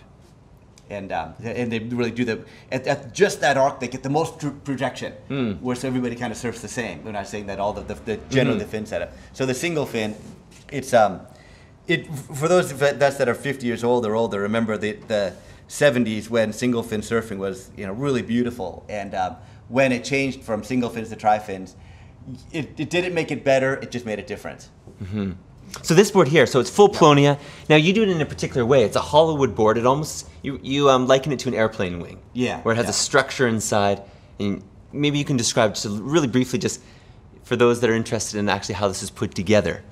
and they really do at just that arc they get the most projection, where so everybody kind of surfs the same. We're not saying that all the generally the fin setup. So the single fin, it's for those of us that are 50 years old or older, remember the 70s when single fin surfing was really beautiful, and when it changed from single fins to tri fins. It didn't make it better, it just made it different. Mm-hmm. So this board here, so it's full Polonia. Now you do it in a particular way. It's a hollow wood board. It almost, you liken it to an airplane wing. Yeah. Where it has a structure inside. And maybe you can describe just really briefly, just for those that are interested in actually how this is put together,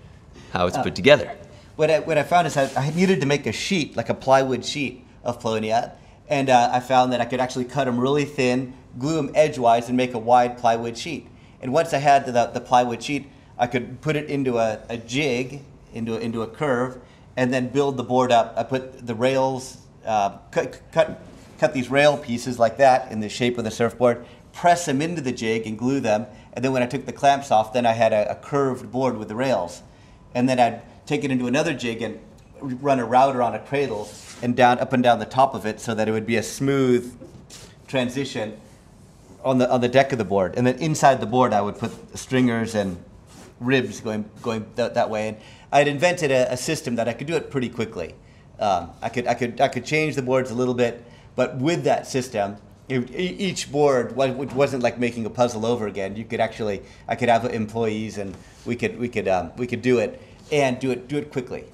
how it's put together. What I found is I needed to make a sheet, like a plywood sheet of Polonia. And I found that I could actually cut them really thin, glue them edgewise, and make a wide plywood sheet. And once I had the plywood sheet, I could put it into a jig, into a curve, and then build the board up. I put the rails, cut these rail pieces like that in the shape of the surfboard, press them into the jig and glue them. And then when I took the clamps off, then I had a curved board with the rails. And then I'd take it into another jig and run a router on a cradle and up and down the top of it so that it would be a smooth transition on the deck of the board. And then inside the board I would put stringers and ribs going that way. And I had invented a system that I could do it pretty quickly. I could change the boards a little bit, but with that system, each board wasn't like making a puzzle over again. I could have employees, and we could do it and do it quickly,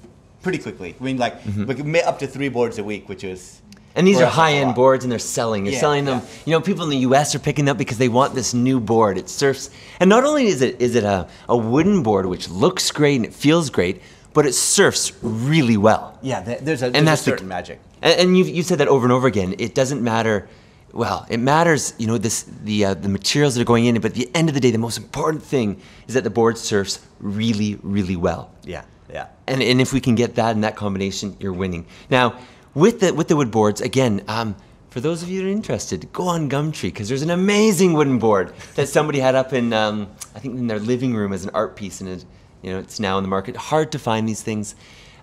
pretty quickly. I mean, we could make up to 3 boards a week, which was. And these are high-end boards, and they're selling. You're selling them. Yeah. People in the U.S. are picking them up because they want this new board. It surfs, and not only is it a wooden board which looks great and it feels great, but it surfs really well. Yeah, there's a certain magic. And you've said that over and over again. It doesn't matter. Well, it matters. The materials that are going in. But at the end of the day, the most important thing is that the board surfs really, really well. Yeah, yeah. And if we can get that in that combination, you're winning. Now. With the wood boards, again, for those of you that are interested, go on Gumtree, because there's an amazing wooden board that somebody had up in, I think, in their living room as an art piece, and it's now in the market. Hard to find these things.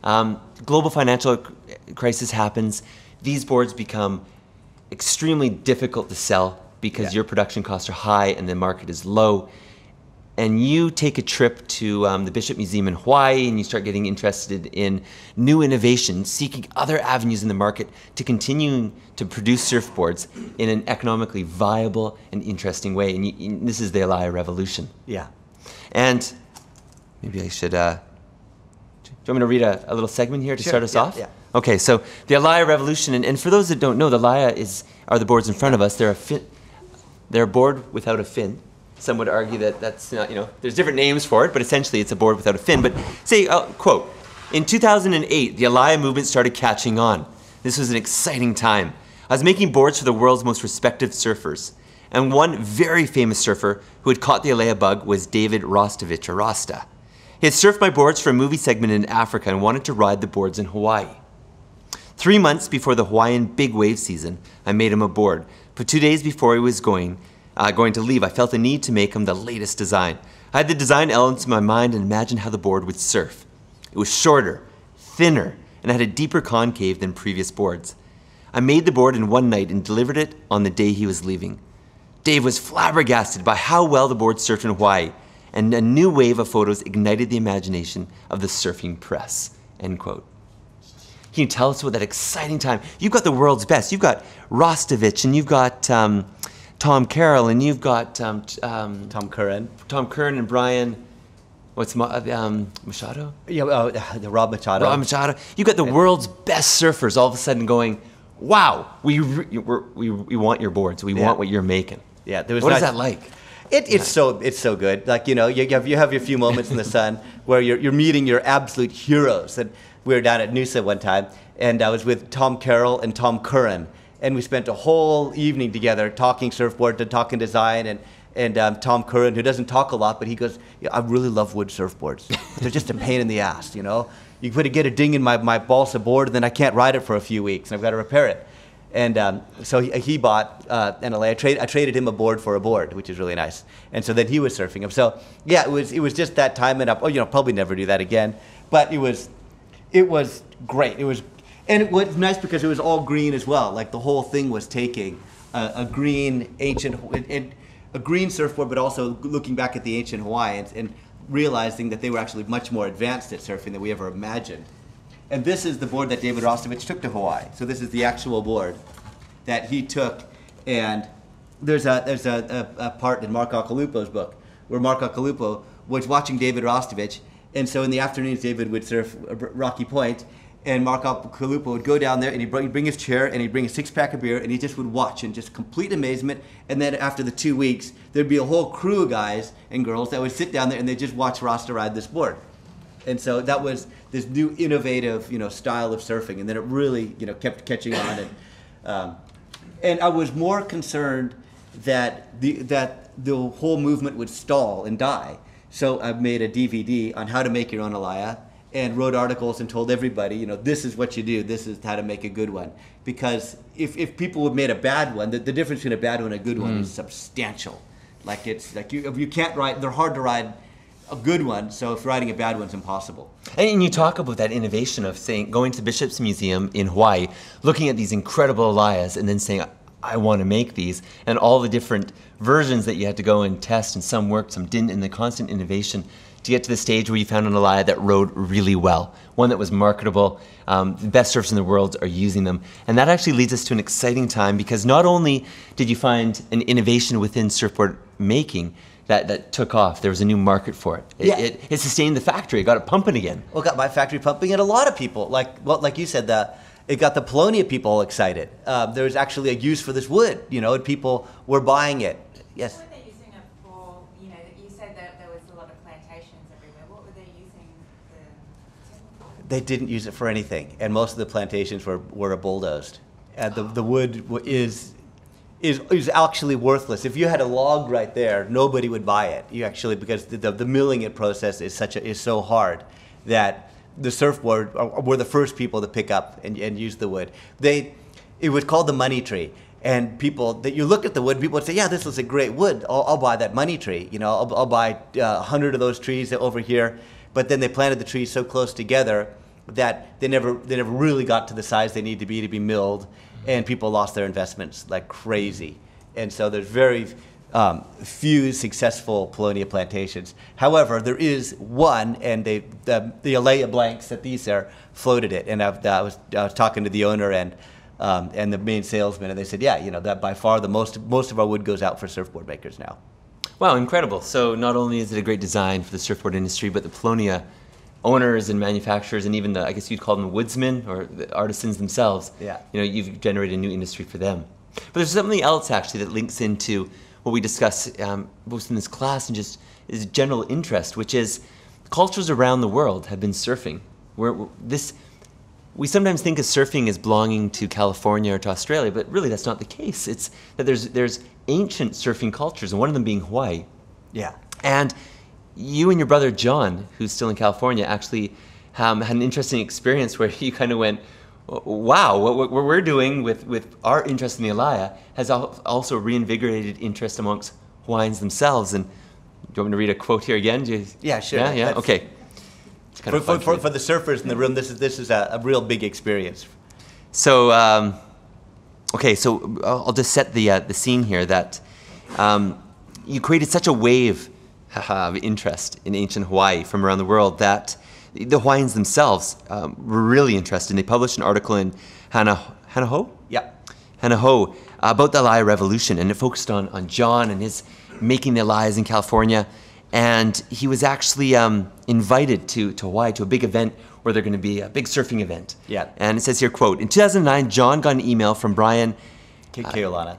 Global financial crisis happens. These boards become extremely difficult to sell because your production costs are high and the market is low. And you take a trip to the Bishop Museum in Hawaii, and you start getting interested in new innovation, seeking other avenues in the market to continue to produce surfboards in an economically viable and interesting way. And this is the Elia Revolution. Yeah. And maybe I should, do you want me to read a little segment here to start us off? Yeah. Okay, so the Elia Revolution, and for those that don't know, the Elia are the boards in front of us. They're a board without a fin. Some would argue that that's not, there's different names for it, but essentially it's a board without a fin. But say, quote, in 2008, the Elia movement started catching on. This was an exciting time. I was making boards for the world's most respected surfers, And one very famous surfer who had caught the Alea bug was David Rostovich, or Rasta. He had surfed my boards for a movie segment in Africa and wanted to ride the boards in Hawaii. 3 months before the Hawaiian big wave season, I made him a board. But 2 days before he was going to leave, I felt the need to make him the latest design. I had the design elements in my mind and imagined how the board would surf. It was shorter, thinner, and had a deeper concave than previous boards. I made the board in one night and delivered it on the day he was leaving. Dave was flabbergasted by how well the board surfed in Hawaii, and a new wave of photos ignited the imagination of the surfing press, end quote. Can you tell us about that exciting time? You've got the world's best. You've got Rostovich, and you've got Tom Carroll, and you've got Tom Curran. Tom Curran and Brian, Machado? Yeah, the Rob Machado. Rob Machado. You've got the world's best surfers all of a sudden going, wow, we want your boards. We want what you're making. Yeah, what is that like? It's so good. Like, you have your few moments in the sun where you're meeting your absolute heroes. And we were down at Noosa one time, and I was with Tom Carroll and Tom Curran, and we spent a whole evening together talking surfboard and talking design. And Tom Curran, who doesn't talk a lot, but he goes, yeah, I really love wood surfboards. They're just a pain in the ass, You got to get a ding in my balsa board, and then I can't ride it for a few weeks, and I've got to repair it. And so he bought an LA. I traded him a board for a board, which is really nice. And so then he was surfing them. So yeah, it was just that time, and probably never do that again. But it was great. And it was nice because it was all green as well. Like the whole thing was taking a green a green surfboard, but also looking back at the ancient Hawaiians and realizing that they were actually much more advanced at surfing than we ever imagined. And this is the board that David Rostovich took to Hawaii. So this is the actual board that he took. And there's a part in Mark Akalupo's book where Mark Akalupo was watching David Rostovich. And so in the afternoons, David would surf Rocky Point, and Mark Akalupo would go down there, and he'd bring his chair, and he'd bring a six-pack of beer, and he just would watch in just complete amazement. And then after the 2 weeks, there'd be a whole crew of guys and girls that would sit down there, and they'd just watch Rasta ride this board. And so that was this new innovative, style of surfing, and then it really, kept catching on. And I was more concerned that the whole movement would stall and die. So I made a DVD on how to make your own alaya, and wrote articles and told everybody, this is what you do. This is how to make a good one. Because if people had made a bad one, the difference between a bad one and a good one is substantial. Like it's like you can't ride. They're hard to ride a good one. So if riding a bad one's impossible. And you talk about that innovation of going to the Bishop's Museum in Hawaii, looking at these incredible alayas, and then saying, I want to make these, and all the different versions that you had to go and test, and some worked, some didn't, and the constant innovation to get to the stage where you found an alaya that rode really well, one that was marketable. The best surfers in the world are using them. And that actually leads us to an exciting time, because not only did you find an innovation within surfboard making that took off, there was a new market for it. It sustained the factory, it got it pumping again. Well, it got my factory pumping, and a lot of people, like you said, it got the Polonia people all excited. There was actually a use for this wood, and people were buying it. Yes? What were they using it for? You said that there was a lot of plantations everywhere. What were they using They didn't use it for anything, and most of the plantations were bulldozed. And the wood is actually worthless. If you had a log right there, nobody would buy it. Because the milling it process is so hard that the surfboard were the first people to pick up and use the wood. It was called the money tree. And you look at the wood, people would say, yeah, this is a great wood. I'll buy that money tree. I'll buy 100 of those trees over here. But then they planted the trees so close together that they never really got to the size they need to be milled. And people lost their investments like crazy. And so there's very few successful Polonia plantations. However, there is one, and the Alea blanks that these are floated it. And I was talking to the owner and the main salesman, and they said, yeah, that by far the most of our wood goes out for surfboard makers now. Wow, incredible. So not only is it a great design for the surfboard industry, but the Polonia owners and manufacturers, and even I guess you'd call them woodsmen or the artisans themselves, you've generated a new industry for them. But there's something else actually that links into what we discuss both in this class and just is general interest, which is cultures around the world have been surfing. we sometimes think of surfing as belonging to California or to Australia, but really that's not the case. It's that there's ancient surfing cultures, and one of them being Hawaii. Yeah. And you and your brother John, who's still in California, actually had an interesting experience where you kind of went, wow, what we're doing with our interest in the Alaya has also reinvigorated interest amongst Hawaiians themselves. And do you want me to read a quote here again? Yeah, sure. Yeah, That's- okay. It's kind of fun For the surfers in the room, this is a real big experience. So, okay, so I'll just set the scene here that you created such a wave of interest in ancient Hawaii from around the world that the Hawaiians themselves were really interested. And they published an article in Hanaho? Yeah. Hanaho about the Alaya Revolution, and it focused on John and his making the Alayas in California. And he was actually invited to Hawaii to a big event where they're going to be a big surfing event. Yeah. And it says here, quote, in 2009, John got an email from Brian Keolana.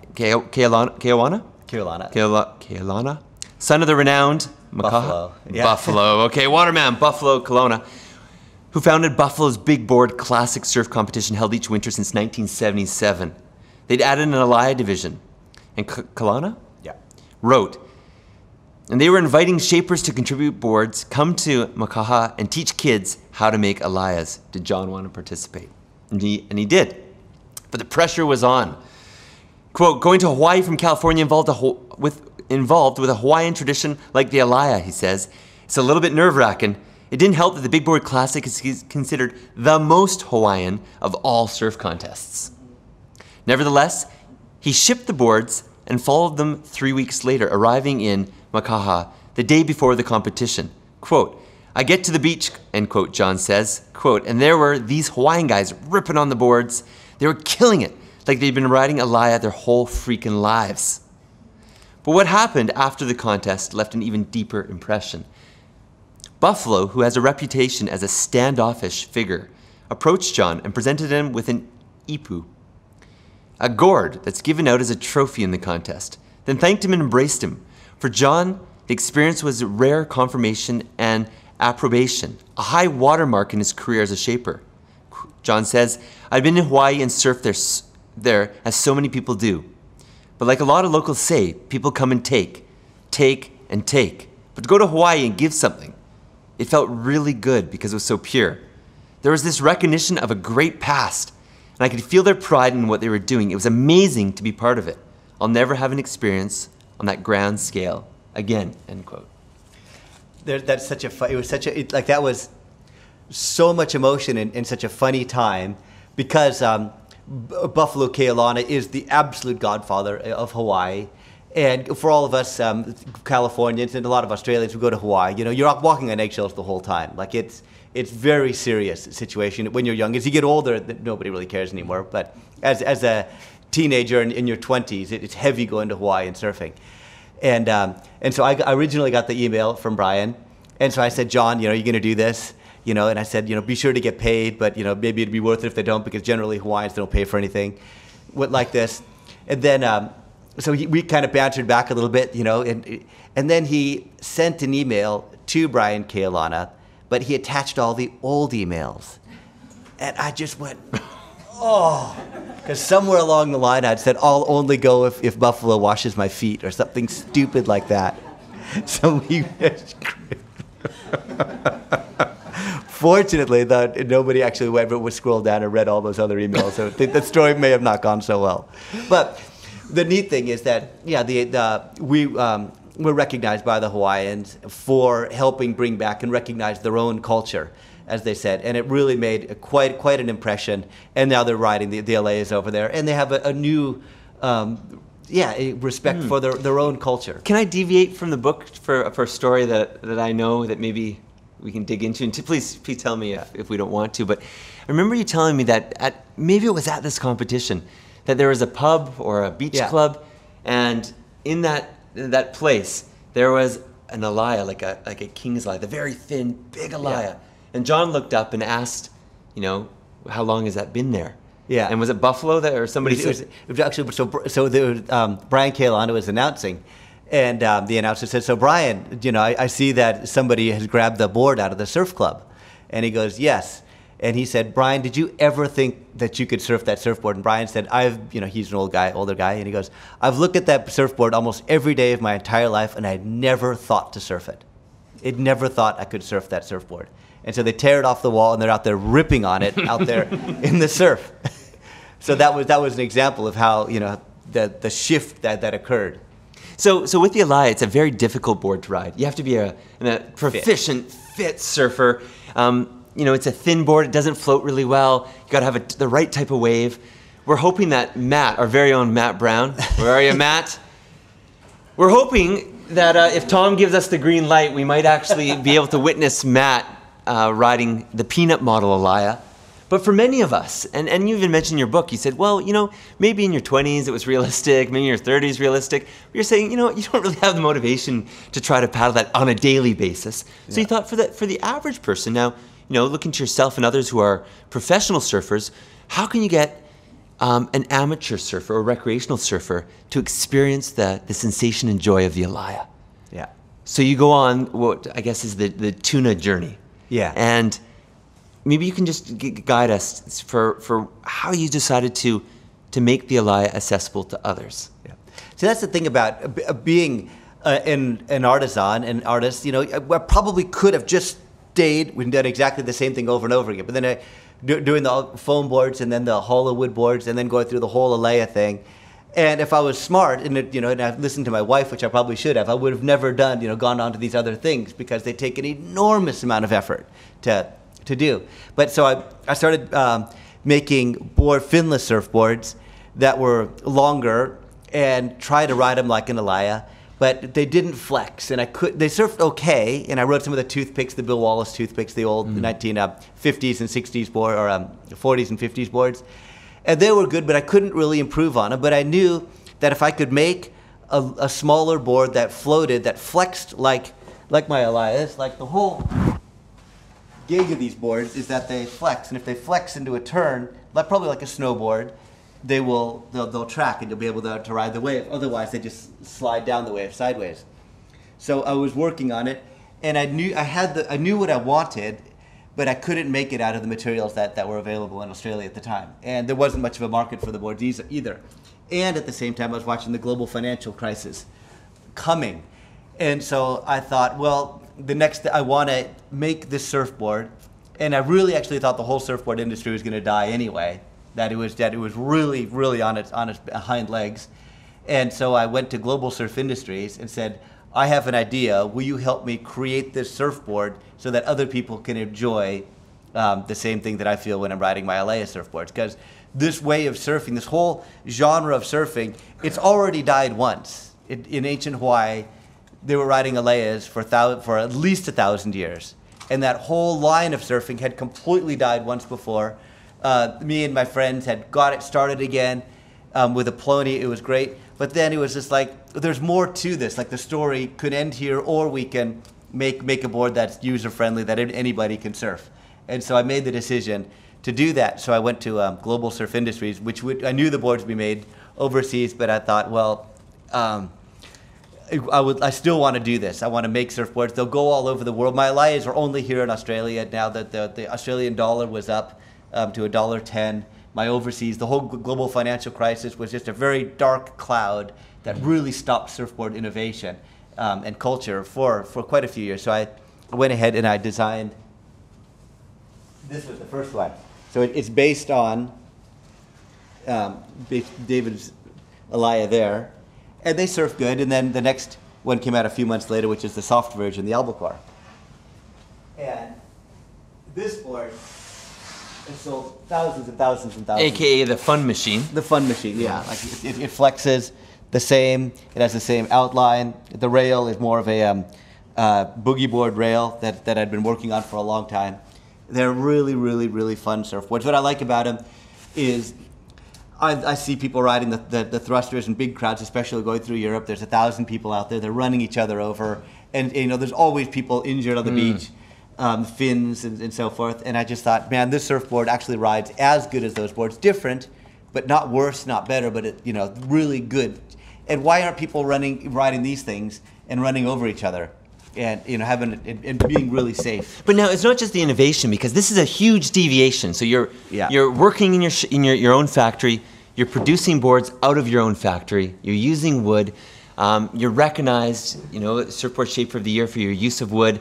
Keolana, son of the renowned Buffalo. Yeah. Buffalo. Okay, Waterman, Buffalo Kelowna, who founded Buffalo's big board classic surf competition held each winter since 1977. They'd added an Alaya division. And Kelowna Yeah. wrote, and they were inviting shapers to contribute boards, come to Makaha, and teach kids how to make Alayas. Did John want to participate? And he did. But the pressure was on. Quote, going to Hawaii from California involved with a Hawaiian tradition like the Alaya, he says. It's a little bit nerve-wracking. It didn't help that the Big Board Classic is considered the most Hawaiian of all surf contests. Nevertheless, he shipped the boards and followed them 3 weeks later, arriving in Makaha the day before the competition. Quote, I get to the beach, end quote, John says, quote, and there were these Hawaiian guys ripping on the boards. They were killing it, like they'd been riding Alaya their whole freaking lives. But what happened after the contest left an even deeper impression. Buffalo, who has a reputation as a standoffish figure, approached John and presented him with an ipu, a gourd that's given out as a trophy in the contest, then thanked him and embraced him. For John, the experience was a rare confirmation and approbation, a high watermark in his career as a shaper. John says, I've been in Hawaii and surfed there as so many people do. But like a lot of locals say, people come and take and take. But to go to Hawaii and give something, it felt really good because it was so pure. There was this recognition of a great past, and I could feel their pride in what they were doing. It was amazing to be part of it. I'll never have an experience on that grand scale again, end quote. That's such a, it was such a, like that was so much emotion in such a funny time because Buffalo Keolana is the absolute godfather of Hawaii. And for all of us Californians and a lot of Australians who go to Hawaii, you know, you're walking on eggshells the whole time. Like it's very serious situation when you're young. As you get older, nobody really cares anymore. But as a teenager in your 20s, it's heavy going to Hawaii and surfing. And so I originally got the email from Brian. And so I said, John, you know, you're going to do this? You know, and I said, you know, be sure to get paid, but, you know, maybe it'd be worth it if they don't, because generally Hawaiians don't pay for anything like this. And then, so we kind of bantered back a little bit, you know, and then he sent an email to Brian Keolana, but he attached all the old emails. And I just went, oh, because somewhere along the line I'd said, I'll only go if Buffalo washes my feet or something stupid like that. So we, fortunately, nobody actually ever would scroll down and read all those other emails. So the story may have not gone so well. But the neat thing is that, yeah, we're recognized by the Hawaiians for helping bring back and recognize their own culture, as they said. And it really made quite an impression. And now they're riding the Alayas over there. And they have a new respect for their own culture. Can I deviate from the book for a story that I know that maybe we can dig into? And please tell me if we don't want to. But I remember you telling me that maybe it was at this competition that there was a pub or a beach club, and in that place there was an Alaya, like a king's Alaya, the very thin, big Alaya. Yeah. And John looked up and asked, you know, how long has that been there? Yeah. And was it Buffalo that, or somebody? It was actually, so Brian Keolana was announcing, and the announcer said, so Brian, you know, I see that somebody has grabbed the board out of the surf club. And he goes, yes. And he said, Brian, did you ever think that you could surf that surfboard? And Brian said, he's an older guy, and he goes, I've looked at that surfboard almost every day of my entire life, and I never thought to surf it. It never thought I could surf that surfboard. And so they tear it off the wall, and they're out there ripping on it out there in the surf. So that was an example of how, the shift that occurred. So with the Alaya, it's a very difficult board to ride. You have to be a proficient, fit surfer. It's a thin board. It doesn't float really well. You got to have the right type of wave. We're hoping that Matt, our very own Matt Brown, where are you, Matt? We're hoping that if Tom gives us the green light, we might actually be able to witness Matt riding the peanut model Alaya. But for many of us, and you even mentioned in your book, you said, well, maybe in your 20s it was realistic, maybe in your 30s realistic. But you're saying, you don't really have the motivation to try to paddle that on a daily basis. So you thought for the average person, now, looking to yourself and others who are professional surfers, how can you get an amateur surfer or recreational surfer to experience the sensation and joy of the Alaya? Yeah. So you go on what I guess is the tuna journey. Yeah. And maybe you can just guide us for how you decided to make the Alaya accessible to others. Yeah. So that's the thing about being an artisan, an artist. I probably could have just stayed and done exactly the same thing over and over again. But then doing the foam boards and then the hollow wood boards and then going through the whole Alaya thing. And if I was smart and and I listened to my wife, which I probably should have, I would have never gone on to these other things because they take an enormous amount of effort to do. But so I started making finless surfboards that were longer and try to ride them like an Alaya, but they didn't flex, and they surfed okay, and I rode some of the toothpicks, the Bill Wallace toothpicks, the old 1950s and 60s board, or 40s and 50s boards, and they were good, but I couldn't really improve on them. But I knew that if I could make a smaller board that floated, that flexed like my Alaya, like the whole gig of these boards is that they flex, and if they flex into a turn, probably like a snowboard, they'll track and you'll be able to ride the wave. Otherwise, they just slide down the wave sideways. So I was working on it, and I knew what I wanted, but I couldn't make it out of the materials that were available in Australia at the time, and there wasn't much of a market for the boards either. And at the same time, I was watching the global financial crisis coming, and so I thought, well, I want to make this surfboard, and I really actually thought the whole surfboard industry was going to die anyway. That it was really, really on its hind legs, and so I went to Global Surf Industries and said, I have an idea. Will you help me create this surfboard so that other people can enjoy the same thing that I feel when I'm riding my Alaya surfboards? Because this way of surfing, this whole genre of surfing, it's already died once. In ancient Hawaii, they were riding Alayas for at least 1,000 years. And that whole line of surfing had completely died once before. Me and my friends had got it started again with a Plony. It was great. But then it was just like, there's more to this. Like the story could end here, or we can make a board that's user-friendly, that anybody can surf. And so I made the decision to do that. So I went to Global Surf Industries, I knew the boards would be made overseas, but I thought, well, I still want to do this. I want to make surfboards. They'll go all over the world. My Alayas are only here in Australia now that the Australian dollar was up to $1.10. My overseas, the whole global financial crisis was just a very dark cloud that really stopped surfboard innovation and culture for quite a few years. So I went ahead and I designed, this was the first one. So it's based on David's Alaya there. And they surf good, and then the next one came out a few months later, which is the soft version, the albacore. And this board has sold thousands and thousands and thousands. AKA the fun machine. The fun machine, yeah. Like it flexes the same. It has the same outline. The rail is more of a boogie board rail that I'd been working on for a long time. They're really, really, really fun surfboards. What I like about them is I see people riding the thrusters in big crowds, especially going through Europe. There's 1,000 people out there. They're running each other over. And there's always people injured on the beach, fins and so forth. And I just thought, man, this surfboard actually rides as good as those boards. Different, but not worse, not better, but really good. And why aren't people riding these things and running over each other? and having and being really safe. But now it's not just the innovation, because this is a huge deviation. So you're working in your own factory. You're producing boards out of your own factory. You're using wood. You're recognized, Surfboard Shaper of the Year for your use of wood.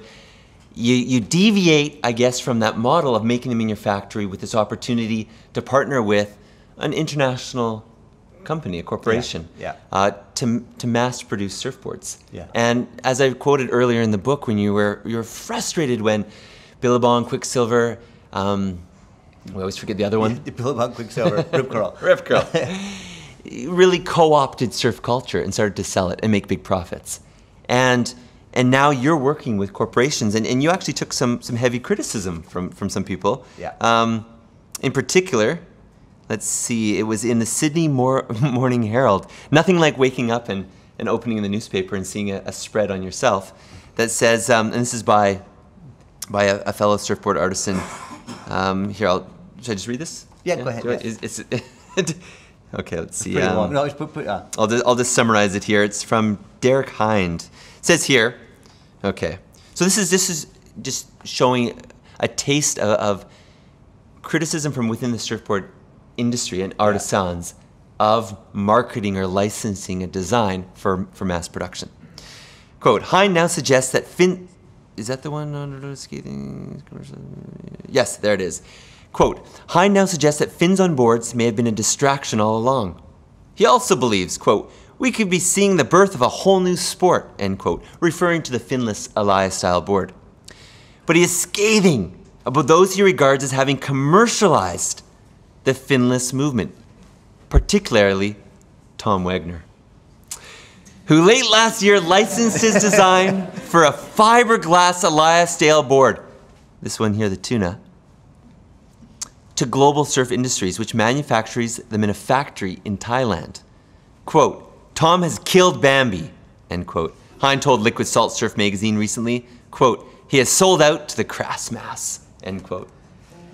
You deviate, I guess, from that model of making them in your factory with this opportunity to partner with an international company, a corporation, to mass produce surfboards. Yeah. And as I quoted earlier in the book, when you were frustrated when Billabong, Quicksilver, we always forget the other one. Billabong, Quicksilver, Rip Curl. Rip Curl. Really co-opted surf culture and started to sell it and make big profits. And now you're working with corporations, and you actually took some heavy criticism from some people. Yeah. In particular, let's see, it was in the Sydney Morning Herald. Nothing like waking up and opening the newspaper and seeing a spread on yourself that says, and this is by a fellow surfboard artisan. Here, should I just read this? Yeah, go ahead. Yes. Okay, let's see. Pretty long. No, I'll just summarize it here. It's from Derek Hind. It says here, okay. So this is just showing a taste of criticism from within the surfboard industry and artisans of marketing or licensing a design for mass production. Quote, Hind now suggests that is that the one on skating? Yes, there it is. Quote, Hind now suggests that fins on boards may have been a distraction all along. He also believes, quote, we could be seeing the birth of a whole new sport, end quote, referring to the finless Elias-style board. But he is scathing about those he regards as having commercialized the finless movement, particularly Tom Wegener, who late last year licensed his design for a fiberglass Elias-style board, this one here, the Tuna, to Global Surf Industries, which manufactures them in a factory in Thailand. Quote, Tom has killed Bambi, end quote. Hind told Liquid Salt Surf magazine recently, quote, he has sold out to the crass mass, end quote.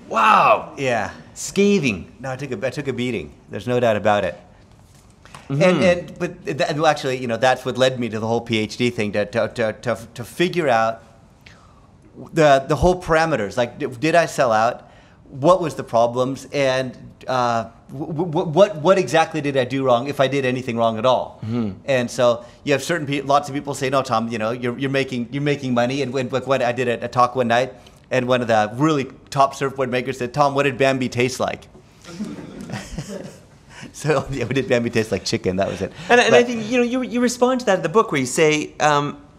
Wow. Yeah. Scathing. No, I took a beating. There's no doubt about it. Mm-hmm. But actually, that's what led me to the whole PhD thing, to figure out the whole parameters. Like, did I sell out? What was the problems? And what exactly did I do wrong, if I did anything wrong at all? Mm-hmm. And so you have lots of people say, no, Tom, you're making money. And when I did a talk one night, and one of the really top surfboard makers said, Tom, what did Bambi taste like? So yeah, what did Bambi taste like? Chicken, that was it. And I think, you respond to that in the book where you say,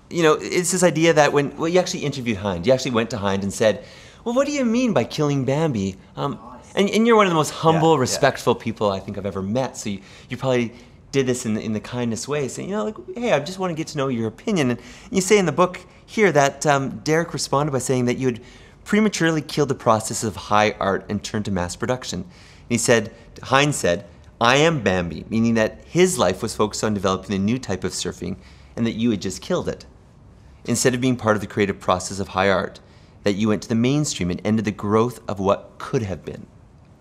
it's this idea that you actually interviewed Hind. You actually went to Hind and said, well, what do you mean by killing Bambi? And you're one of the most humble, respectful people I think I've ever met. So you probably did this in the kindest way, saying, hey, I just want to get to know your opinion. And you say in the book here that Derek responded by saying that you had prematurely killed the process of high art and turned to mass production. And he said, Hind said, I am Bambi, meaning that his life was focused on developing a new type of surfing and that you had just killed it. Instead of being part of the creative process of high art, that you went to the mainstream and ended the growth of what could have been.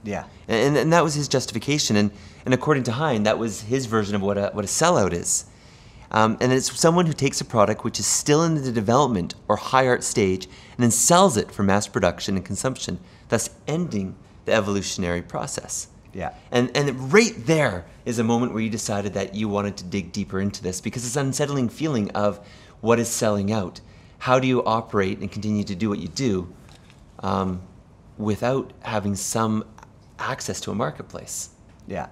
Yeah. And that was his justification. And according to Hind, that was his version of what a sellout is. And it's someone who takes a product which is still in the development or high art stage and then sells it for mass production and consumption, thus ending the evolutionary process. Yeah. And right there is a moment where you decided that you wanted to dig deeper into this, because it's an unsettling feeling of what is selling out. How do you operate and continue to do what you do without having some access to a marketplace? Yeah.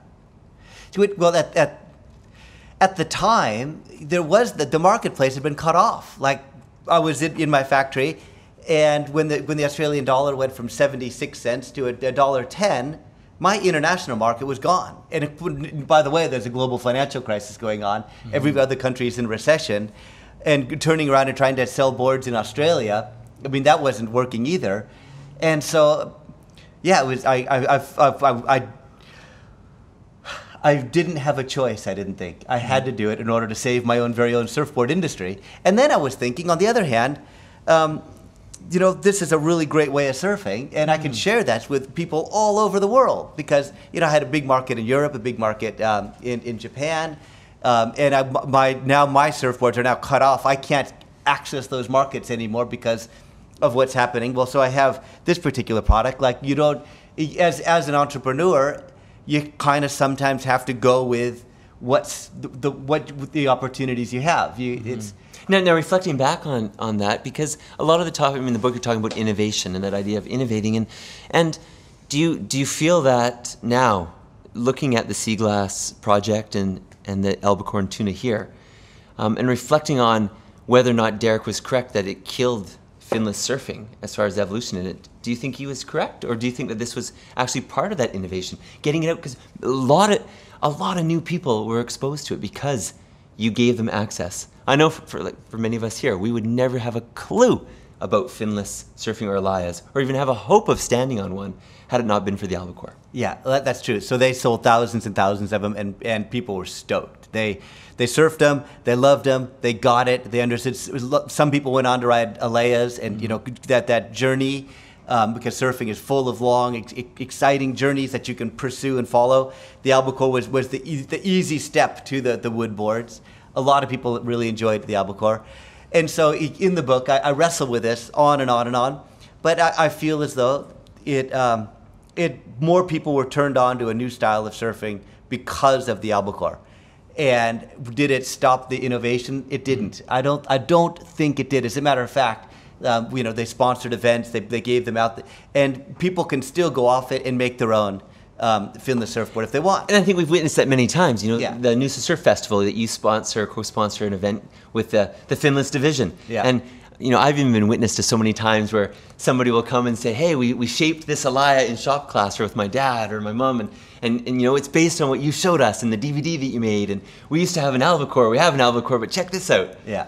Well, at the time, there was the marketplace had been cut off. Like, I was in my factory, and when the Australian dollar went from 76 cents to $1.10, my international market was gone. And by the way, there's a global financial crisis going on. Mm-hmm. Every other country is in recession, and turning around and trying to sell boards in Australia, I mean, that wasn't working either. And so, yeah, it was. I didn't have a choice, I didn't think. I had to do it in order to save my very own surfboard industry. And then I was thinking, on the other hand, this is a really great way of surfing, and I can share that with people all over the world, because, I had a big market in Europe, a big market in Japan, and my surfboards are now cut off. I can't access those markets anymore because of what's happening. Well, so I have this particular product. Like you don't, as an entrepreneur, you kind of sometimes have to go with what the opportunities you have. It's Now reflecting back on that, because a lot of the topic in the book you're talking about innovation and that idea of innovating, and do you feel that now, looking at the sea glass project and the albacore and tuna here, and reflecting on whether or not Derek was correct that it killed finless surfing as far as evolution in it, do you think he was correct, or do you think that this was actually part of that innovation, getting it out? Because a lot of new people were exposed to it because you gave them access. I know for many of us here, we would never have a clue about finless surfing or alayas, or even have a hope of standing on one had it not been for the albacore. Yeah, that's true. So they sold thousands and thousands of them, and people were stoked. They surfed them, they loved them, they got it, they understood. Some people went on to ride alayas, and that journey, because surfing is full of long, exciting journeys that you can pursue and follow. The albacore was the easy step to the wood boards. A lot of people really enjoyed the albacore. And so in the book, I wrestle with this on and on and on. But I feel as though more people were turned on to a new style of surfing because of the albacore. And did it stop the innovation? It didn't. I don't think it did. As a matter of fact, they sponsored events, they gave them out, and people can still go off it and make their own finless surfboard if they want. And I think we've witnessed that many times. Yeah. The Noosa Surf Festival that you sponsor, co-sponsor an event with the finless division. Yeah. And I've even been witness to so many times where somebody will come and say, hey, we shaped this alaya in shop class or with my dad or my mom, and it's based on what you showed us in the DVD that you made, and we used to have an albacore, we have an albacore, but check this out. Yeah.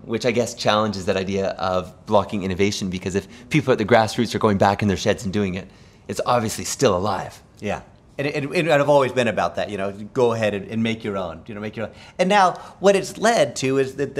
Which I guess challenges that idea of blocking innovation, because if people at the grassroots are going back in their sheds and doing it, it's obviously still alive. Yeah. And I've always been about that, go ahead and make your own, make your own. And now what it's led to is that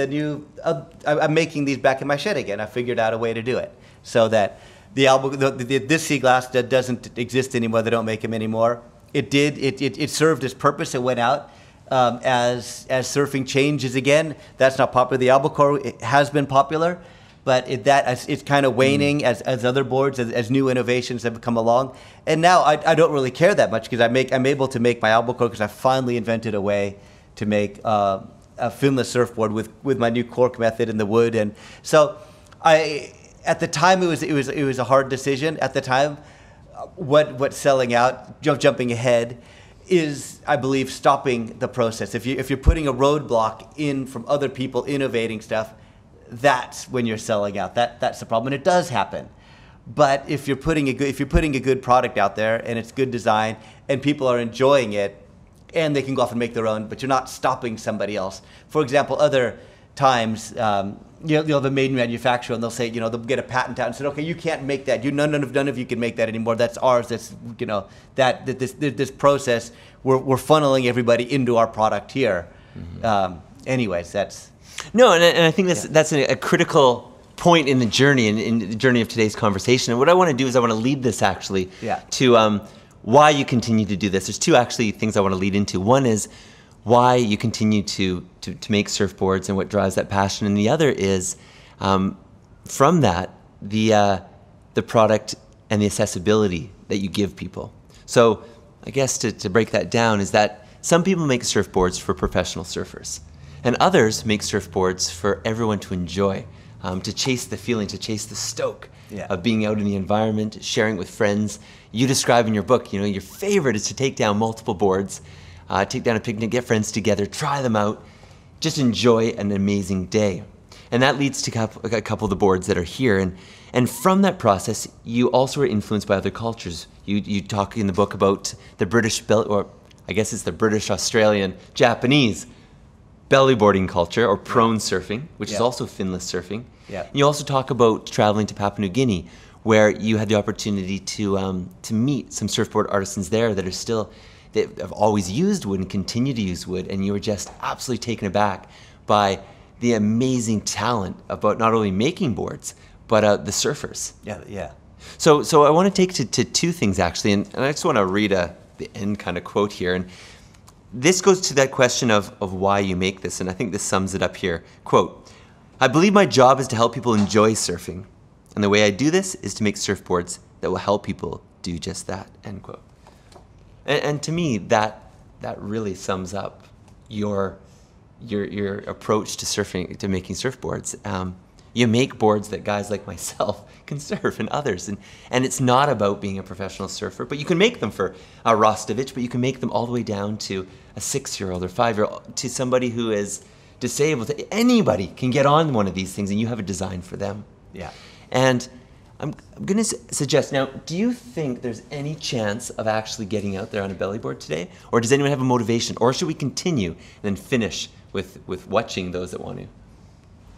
I'm making these back in my shed again. I figured out a way to do it so that this sea glass that doesn't exist anymore. They don't make them anymore. It served its purpose. It went out as surfing changes again. That's not popular. The albacore has been popular, but it's kind of waning as other boards, as new innovations have come along. And now I don't really care that much because I'm able to make my albacore because I finally invented a way to make a finless surfboard with my new cork method in the wood. And so at the time it was a hard decision. At the time, what's selling out, jumping ahead, is, I believe, stopping the process. If you're putting a roadblock in from other people innovating stuff, that's when you're selling out. That's the problem, and it does happen. But if you're putting a good product out there and it's good design and people are enjoying it, and they can go off and make their own, but you're not stopping somebody else. For example, other times you'll have a maiden manufacturer and they'll say, they'll get a patent out and say, okay, you can't make that. None of you can make that anymore. That's ours. That's this process. We're funneling everybody into our product here. Mm-hmm. Anyways, that's. No, and I think that's a critical point in the journey, in the journey of today's conversation. And what I want to do is I want to lead this actually to why you continue to do this. There's two actually things I want to lead into. One is why you continue to make surfboards and what drives that passion, and the other is from that the product and the accessibility that you give people. So I guess to break that down is that some people make surfboards for professional surfers. And others make surfboards for everyone to enjoy, to chase the feeling, to chase the stoke of being out in the environment, sharing with friends. You describe in your book, your favorite is to take down multiple boards, take down a picnic, get friends together, try them out, just enjoy an amazing day. And that leads to a couple of the boards that are here. And from that process, you also are influenced by other cultures. You talk in the book about the British, or I guess it's the British, Australian, Japanese bellyboarding culture, or prone surfing, which is also finless surfing. Yeah. You also talk about traveling to Papua New Guinea, where you had the opportunity to meet some surfboard artisans there that have always used wood and continue to use wood, and you were just absolutely taken aback by the amazing talent about not only making boards, but the surfers. Yeah. So I want to take to two things actually, and I just want to read the end kind of quote here. And this goes to that question of why you make this, and I think this sums it up here. Quote, I believe my job is to help people enjoy surfing. And the way I do this is to make surfboards that will help people do just that, end quote. And to me, that really sums up your approach to surfing, to making surfboards. You make boards that guys like myself can surf and others. And it's not about being a professional surfer, but you can make them for a Rostovich, but you can make them all the way down to a 6-year-old or 5-year-old, to somebody who is disabled. Anybody can get on one of these things, and you have a design for them. Yeah. And I'm going to suggest, now, do you think there's any chance of actually getting out there on a belly board today? Or does anyone have a motivation? Or should we continue and then finish with watching those that want to?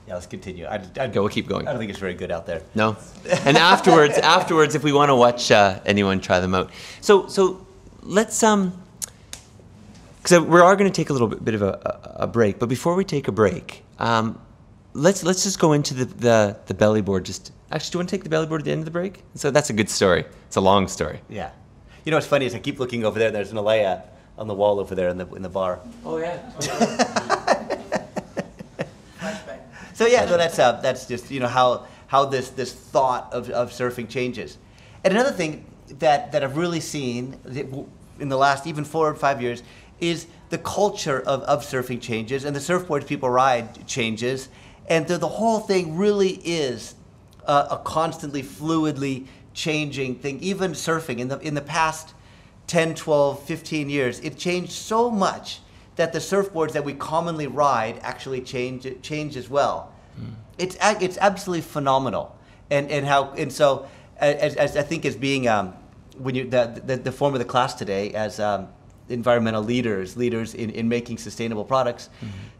Yeah, let's continue. Go, we'll keep going. I don't think it's very good out there. No? And afterwards, if we want to watch anyone try them out. So let's, because we are going to take a little bit of a break, but before we take a break, let's just go into the belly board. Actually, do you want to take the belly board at the end of the break? So that's a good story. It's a long story. Yeah. You know what's funny is I keep looking over there. There's an Alea on the wall over there in the bar. Oh yeah. So yeah, no, that's just how this thought of surfing changes. And another thing that I've really seen in the last even 4 or 5 years is the culture of surfing changes, and the surfboards people ride changes, and the whole thing really is a constantly fluidly changing thing. Even surfing in the past 10, 12, 15 years, it changed so much that the surfboards that we commonly ride actually change as well. It's absolutely phenomenal, and so as I think as being when you the form of the class today as environmental leaders in making sustainable products,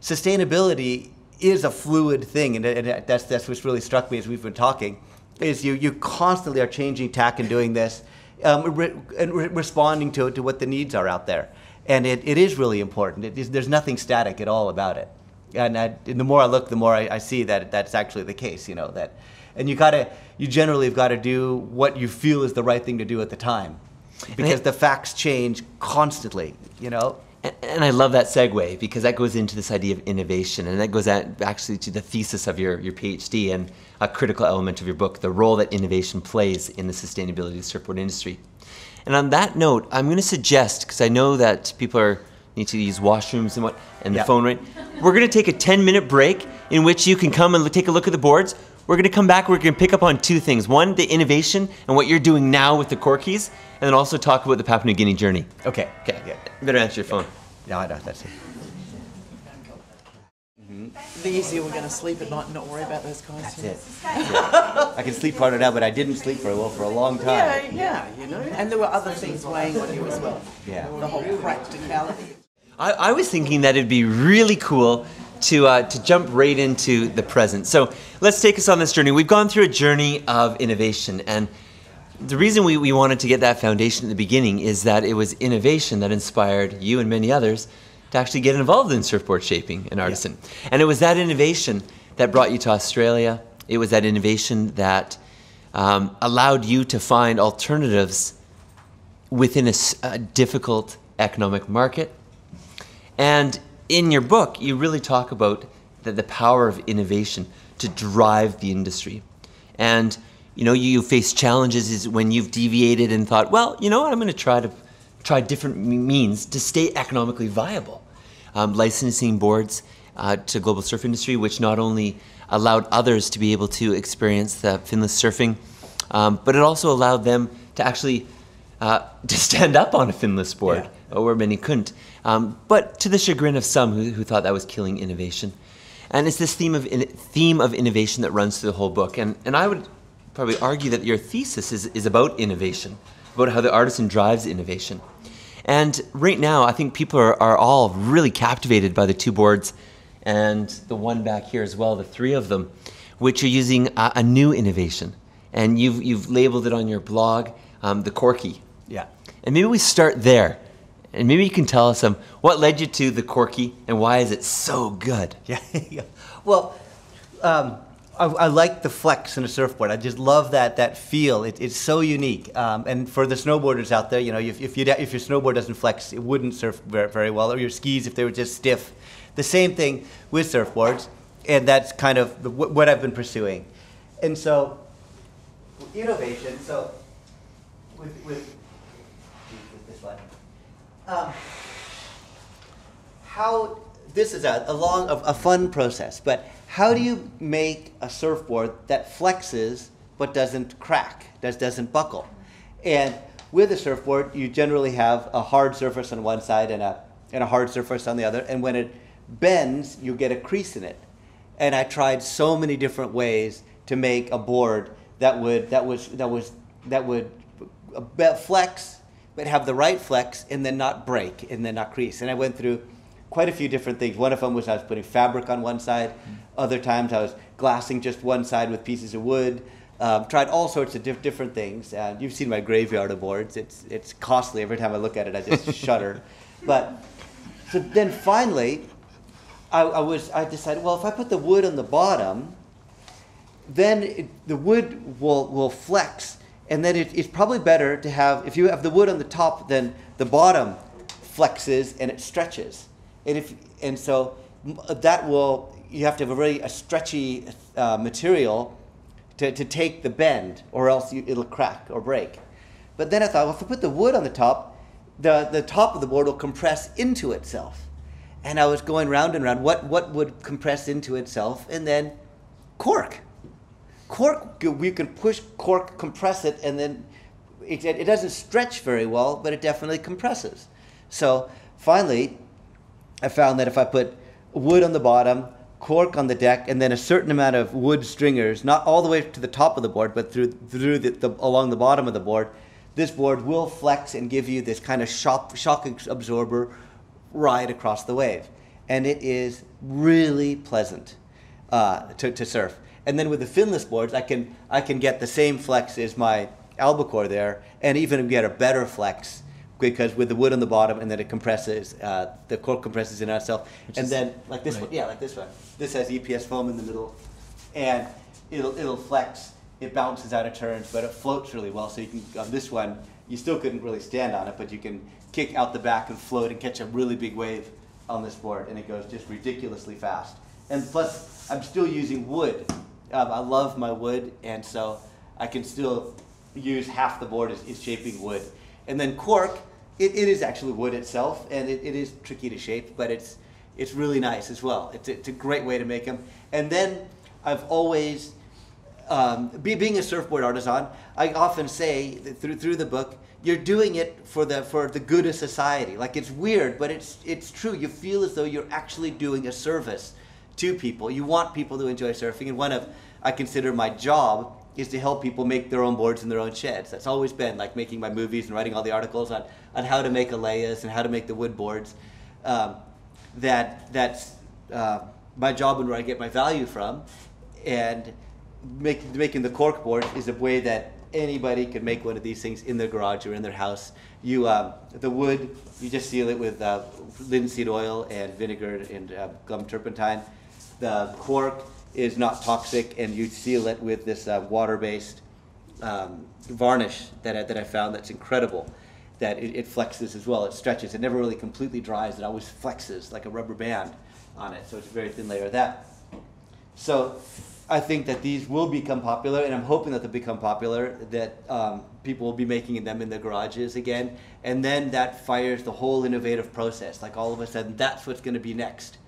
sustainability is a fluid thing, and that's what's really struck me as we've been talking, is you constantly are changing tack and doing this, and responding to what the needs are out there. And it is really important. There's nothing static at all about it. And the more I look, the more I see that that's actually the case. And you generally have got to do what you feel is the right thing to do at the time, because the facts change constantly. And I love that segue, because that goes into this idea of innovation, and that goes actually to the thesis of your PhD and a critical element of your book, the role that innovation plays in the sustainability of the surfboard industry. And on that note, I'm going to suggest, because I know that people need to use washrooms and the phone, right? We're going to take a 10-minute break in which you can come and take a look at the boards. We're going to come back, we're going to pick up on 2 things. One, the innovation and what you're doing now with the Corkies, and then also talk about the Papua New Guinea journey. Okay. Yeah. You better answer your phone. No, I know, that's it. The easier we're going to sleep at night and not worry about those guys. That's it. I can sleep harder now, but I didn't sleep very well for a long time. Yeah, and there were other things weighing on you as well. Yeah. The whole practicality. I was thinking that it'd be really cool to jump right into the present. So let's take us on this journey. We've gone through a journey of innovation, and the reason we wanted to get that foundation at the beginning is that it was innovation that inspired you and many others to actually get involved in surfboard shaping and artisan. Yeah. And it was that innovation that brought you to Australia. It was that innovation that allowed you to find alternatives within a difficult economic market. And in your book, you really talk about the power of innovation to drive the industry. And you face challenges is when you've deviated and thought, well, you know what, I'm going to try different means to stay economically viable. Licensing boards to global surf industry, which not only allowed others to be able to experience the finless surfing, but it also allowed them to actually to stand up on a finless board, where many couldn't. But to the chagrin of some who thought that was killing innovation. And it's this theme of innovation that runs through the whole book. And I would probably argue that your thesis is about innovation, about how the artisan drives innovation. And right now, I think people are all really captivated by the 2 boards and the one back here as well, the 3 of them, which are using a new innovation. And you've labeled it on your blog, the Corky. Yeah. And maybe we start there. And maybe you can tell us what led you to the Corky and why is it so good? Yeah. Well, I like the flex in a surfboard. I just love that feel. It's so unique. And for the snowboarders out there, if your snowboard doesn't flex, it wouldn't surf very well, or your skis if they were just stiff. The same thing with surfboards. and that's kind of what I've been pursuing. And so, innovation. So, with this one, how this is a fun process. But how do you make a surfboard that flexes but doesn't crack, doesn't buckle? And with a surfboard, you generally have a hard surface on one side and a hard surface on the other. And when it bends, you get a crease in it. And I tried so many different ways to make a board that would flex, but have the right flex, and then not break, and then not crease. And I went through quite a few different things. One of them was I was putting fabric on one side. Other times I was glassing just one side with pieces of wood. Tried all sorts of different things. You've seen my graveyard of boards. It's costly. Every time I look at it, I just shudder. But so then finally, I decided, well, if I put the wood on the bottom, then the wood will flex, and then it's probably better to have, if you have the wood on the top, then the bottom flexes and it stretches, and so that will, you have to have a stretchy material to take the bend, or else it'll crack or break. But then I thought, well, if I put the wood on the top of the board will compress into itself. And I was going round and round, what would compress into itself? And then cork. Cork, we can push cork, compress it, and then it doesn't stretch very well, but it definitely compresses. So finally, I found that if I put wood on the bottom, cork on the deck, and then a certain amount of wood stringers, not all the way to the top of the board, but through along the bottom of the board, this board will flex and give you this kind of shock absorber right across the wave. And it is really pleasant to surf. And then with the finless boards, I can get the same flex as my albacore there, and even get a better flex, because with the wood on the bottom, and then it compresses, the cork compresses in itself. And then like this one, like this one. This has EPS foam in the middle, and it'll flex. It bounces out of turns, but it floats really well. So you can, on this one, you still couldn't really stand on it, but you can kick out the back and float and catch a really big wave on this board, and it goes just ridiculously fast. And plus, I'm still using wood. I love my wood, and so I can still use half the board is shaping wood. And then cork, it is actually wood itself, and it is tricky to shape, but it's really nice as well. It's a great way to make them. And then I've always, being a surfboard artisan, I often say that through the book, you're doing it for the good of society. Like, it's weird, but it's true. You feel as though you're actually doing a service to people. You want people to enjoy surfing, and I consider my job is to help people make their own boards in their own sheds. That's always been, like, making my movies and writing all the articles on how to make Aleas and how to make the wood boards. That's my job and where I get my value from. And making the cork board is a way that anybody can make one of these things in their garage or in their house. The wood, you just seal it with linseed oil and vinegar and gum turpentine. The cork is not toxic, and you seal it with this water-based varnish that I found that's incredible. That it flexes as well. It stretches. It never really completely dries. It always flexes like a rubber band on it. So it's a very thin layer of that. So I think that these will become popular, and I'm hoping that they'll become popular, that people will be making them in their garages again, and then that fires the whole innovative process. Like, all of a sudden, that's what's going to be next.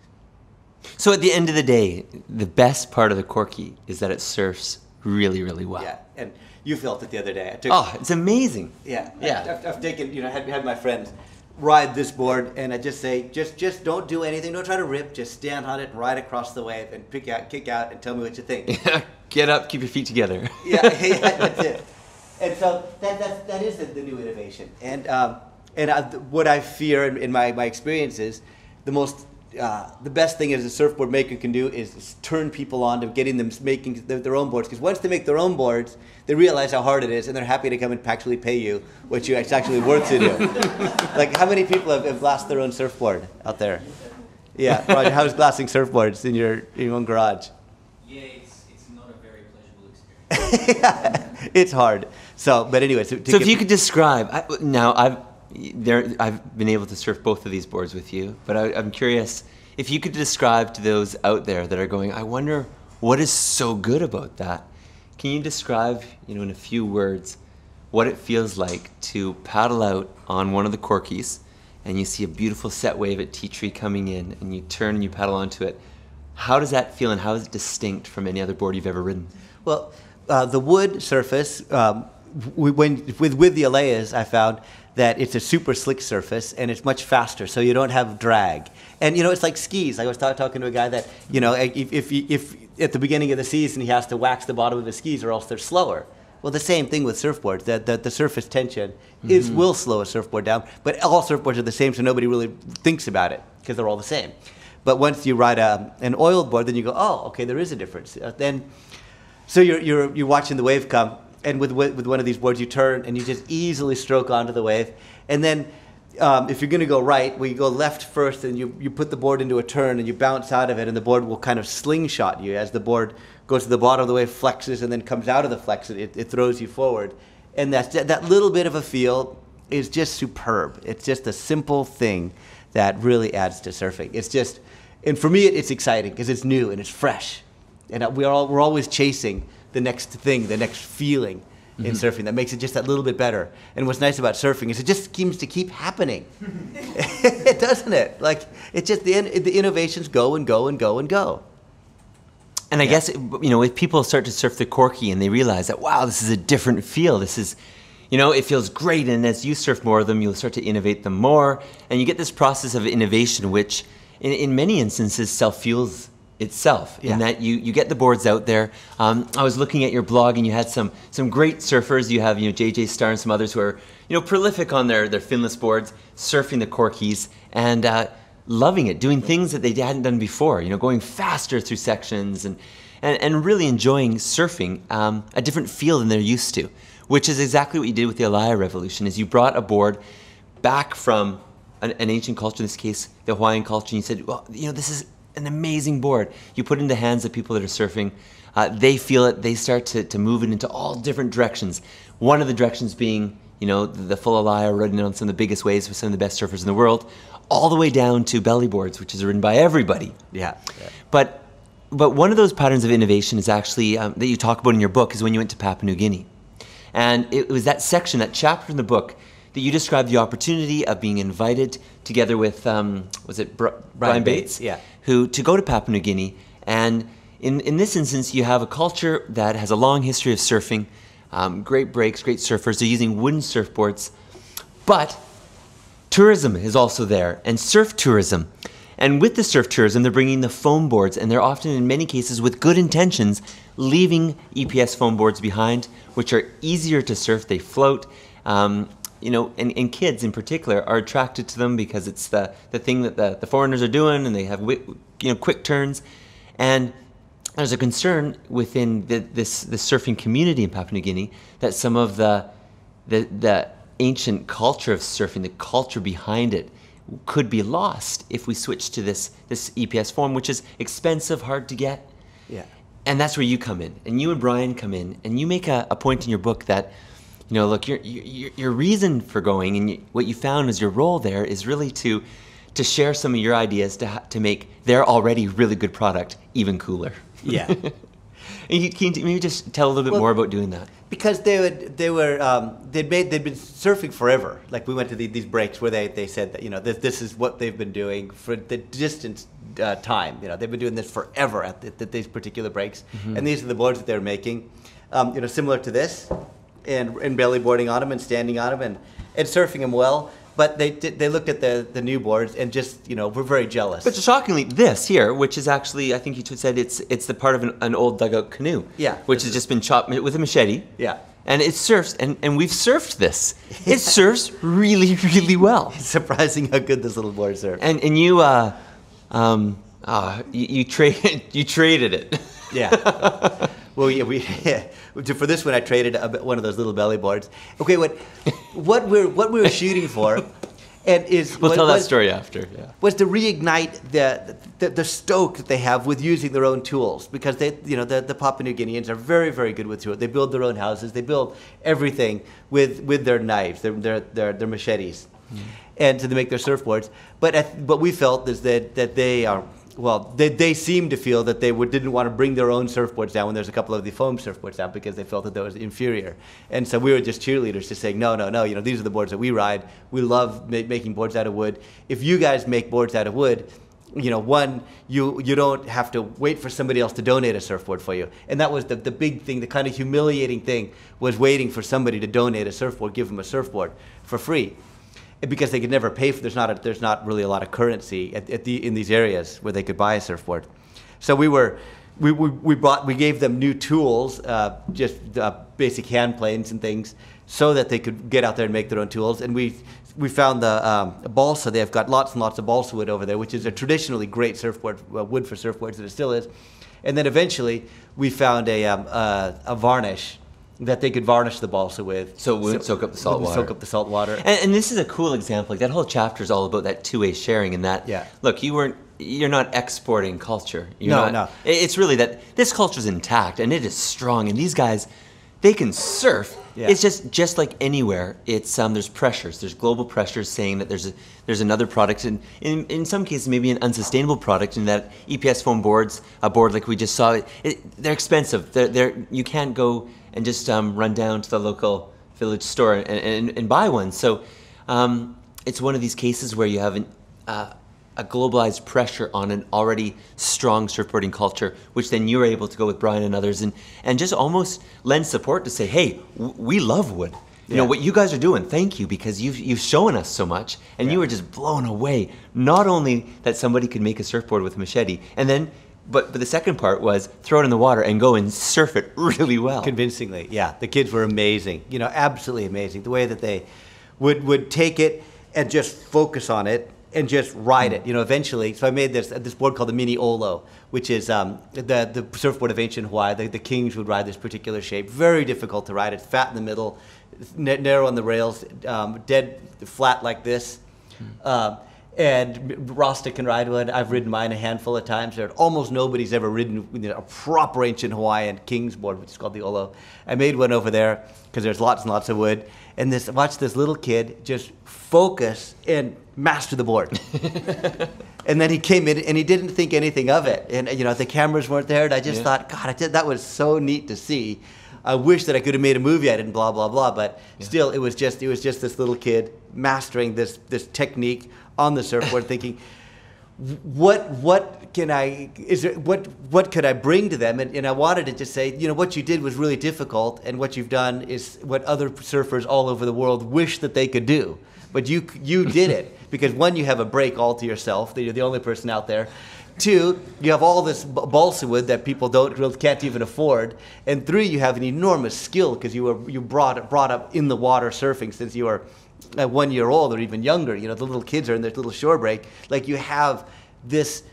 So at the end of the day, the best part of the Corky is that it surfs really, really well. Yeah, and you felt it the other day. It's amazing. Yeah, yeah. I've taken, had my friends ride this board, and I just say, just don't do anything. Don't try to rip. Just stand on it, ride across the wave, and kick out, and tell me what you think. Get up, keep your feet together. yeah, that's it. And so that is the new innovation. And what I fear in my experience is the best thing as a surfboard maker can do is turn people on to getting them making their own boards. Because once they make their own boards, they realize how hard it is, and they're happy to come and actually pay you what it's actually worth to do. Like, how many people have glassed their own surfboard out there? Yeah, Roger, how's glassing surfboards in your own garage? Yeah, it's not a very pleasurable experience. Yeah, it's hard. So, but anyway. So if you could describe, I've been able to surf both of these boards with you, but I'm curious, if you could describe to those out there that are going, I wonder what is so good about that. Can you describe, in a few words, what it feels like to paddle out on one of the corkies and you see a beautiful set wave at tea tree coming in and you turn and you paddle onto it? How does that feel and how is it distinct from any other board you've ever ridden? Well, the wood surface, with the Aleas, I found that it's a super slick surface and it's much faster, so you don't have drag. And it's like skis. I was talking to a guy that if at the beginning of the season he has to wax the bottom of his skis or else they're slower. Well, the same thing with surfboards. The surface tension will slow a surfboard down, but all surfboards are the same, so nobody really thinks about it because they're all the same. But once you ride an oiled board, then you go, oh, okay, there is a difference. So you're watching the wave come, and with one of these boards, you turn and you just easily stroke onto the wave. And then if you're going to go right, well, you go left first, and you put the board into a turn, and you bounce out of it, and the board will kind of slingshot you as the board goes to the bottom of the wave, flexes, and then comes out of the flex. It throws you forward. And that little bit of a feel is just superb. It's just a simple thing that really adds to surfing. It's just, and for me, it's exciting because it's new and it's fresh. And we're always chasing the next thing, the next feeling in surfing that makes it just that little bit better. And what's nice about surfing is it just seems to keep happening. Doesn't it? Like, it's just the innovations go and go and go and go. And I guess, if people start to surf the corky and they realize that, wow, this is a different feel. This is, it feels great. And as you surf more of them, you'll start to innovate them more. And you get this process of innovation, which in many instances self-fuels itself. In that you get the boards out there. I was looking at your blog and you had some great surfers. You have, JJ Starr and some others who are, prolific on their finless boards, surfing the corkies and loving it, doing things that they hadn't done before, going faster through sections and really enjoying surfing a different feel than they're used to, which is exactly what you did with the Alaya Revolution, is you brought a board back from an ancient culture, in this case, the Hawaiian culture, and you said, well, this is an amazing board. You put it in the hands of people that are surfing. They feel it. They start to move it into all different directions. One of the directions being, the full Alaya ridden on some of the biggest waves with some of the best surfers in the world, all the way down to belly boards, which is ridden by everybody. Yeah. But one of those patterns of innovation is actually, that you talk about in your book, is when you went to Papua New Guinea. And it was that section, that chapter in the book, that you described the opportunity of being invited together with, was it Brian Bates? Yeah. To go to Papua New Guinea. And in this instance, you have a culture that has a long history of surfing, great breaks, great surfers. They're using wooden surfboards. But tourism is also there, and surf tourism. And with the surf tourism, they're bringing the foam boards, and they're often, in many cases, with good intentions, leaving EPS foam boards behind, which are easier to surf. They float. And kids in particular are attracted to them because it's the thing that the foreigners are doing, and they have quick turns. And there's a concern within this surfing community in Papua New Guinea that some of the ancient culture of surfing, the culture behind it, could be lost if we switch to this EPS form, which is expensive, hard to get. Yeah. And that's where you come in, and you and Brian come in, and you make a point in your book that, look, your reason for going and what you found as your role there is really to share some of your ideas to make their already really good product even cooler. Yeah. And can you maybe just tell a little bit more about doing that? Because they'd been surfing forever. Like, we went to these breaks where they said that this is what they've been doing for the distant time. They've been doing this forever at these particular breaks. Mm-hmm. And these are the boards that they're making, similar to this, and belly boarding on them and standing on them and surfing them well. But they looked at the new boards and just, were very jealous. But shockingly, this here, which is actually, I think you said it's the part of an old dugout canoe. Yeah. Which has just been chopped with a machete. Yeah. And it surfs, and we've surfed this. It surfs really, really well. It's surprising how good this little board surfs. And you, you traded it. Yeah. Well, yeah, for this one, I traded one of those little belly boards. Okay, what we were shooting for, and we'll tell that story after. Yeah. Was to reignite the stoke that they have with using their own tools, because the Papua New Guineans are very, very good with tools. They build their own houses. They build everything with their knives, their machetes. Mm. and to make their surfboards. But what we felt is that they are, well, they seemed to feel that they didn't want to bring their own surfboards down when there's a couple of the foam surfboards down because they felt that was inferior. And so we were just cheerleaders, just saying, no, these are the boards that we ride. We love making boards out of wood. If you guys make boards out of wood, one, you don't have to wait for somebody else to donate a surfboard for you. And that was the big thing, the kind of humiliating thing, was waiting for somebody to donate a surfboard, give them a surfboard for free. Because they could never pay for, there's not really a lot of currency in these areas where they could buy a surfboard. So we gave them new tools, just basic hand planes and things, so that they could get out there and make their own tools. And we found the balsa. They've got lots and lots of balsa wood over there, which is a traditionally great surfboard wood for surfboards, and it still is. And then eventually we found a varnish that they could varnish the balsa with. So it wouldn't soak up the salt water. Soak up the salt water. And this is a cool example. Like that whole chapter is all about that two-way sharing and that, yeah. Look, you're not exporting culture. No. It's really that this culture's intact and it is strong, and these guys, they can surf. Yeah. It's just like anywhere. It's there's pressures. There's global pressures saying that there's another product, and in some cases maybe an unsustainable product. In that EPS foam boards, a board like we just saw, they're expensive. You can't go and just run down to the local village store and buy one. So it's one of these cases where you have a globalized pressure on an already strong surfboarding culture, which then you're able to go with Brian and others and just almost lend support to say, hey, we love wood. You know, what you guys are doing, thank you, because you've shown us so much, and you were just blown away. Not only that somebody could make a surfboard with a machete, and then, but the second part was throw it in the water and go and surf it really well. Convincingly, yeah. The kids were amazing, absolutely amazing. The way that they would take it and just focus on it and just ride it, eventually. So I made this board called the Mini Olo, which is the surfboard of ancient Hawaii. The kings would ride this particular shape. Very difficult to ride. It's fat in the middle, narrow on the rails, dead flat like this. And Rasta can ride one. I've ridden mine a handful of times. Almost nobody's ever ridden a proper ancient Hawaiian king's board, which is called the Olo. I made one over there because there's lots and lots of wood. And watch this little kid just focus and master the board. And then he came in and he didn't think anything of it. And the cameras weren't there, and I just thought, God, that was so neat to see. I wish that I could have made a movie out of it and blah blah blah, but still, it was just this little kid mastering this technique on the surfboard, thinking, what could I bring to them? And I wanted to just say, what you did was really difficult, and what you've done is what other surfers all over the world wish that they could do. But you did it, because one, you have a break all to yourself, that you're the only person out there. Two, you have all this balsa wood that people can't even afford. And three, you have an enormous skill, because you brought up in the water surfing since you were 1 year old or even younger. The little kids are in their little shore break. Like, you have this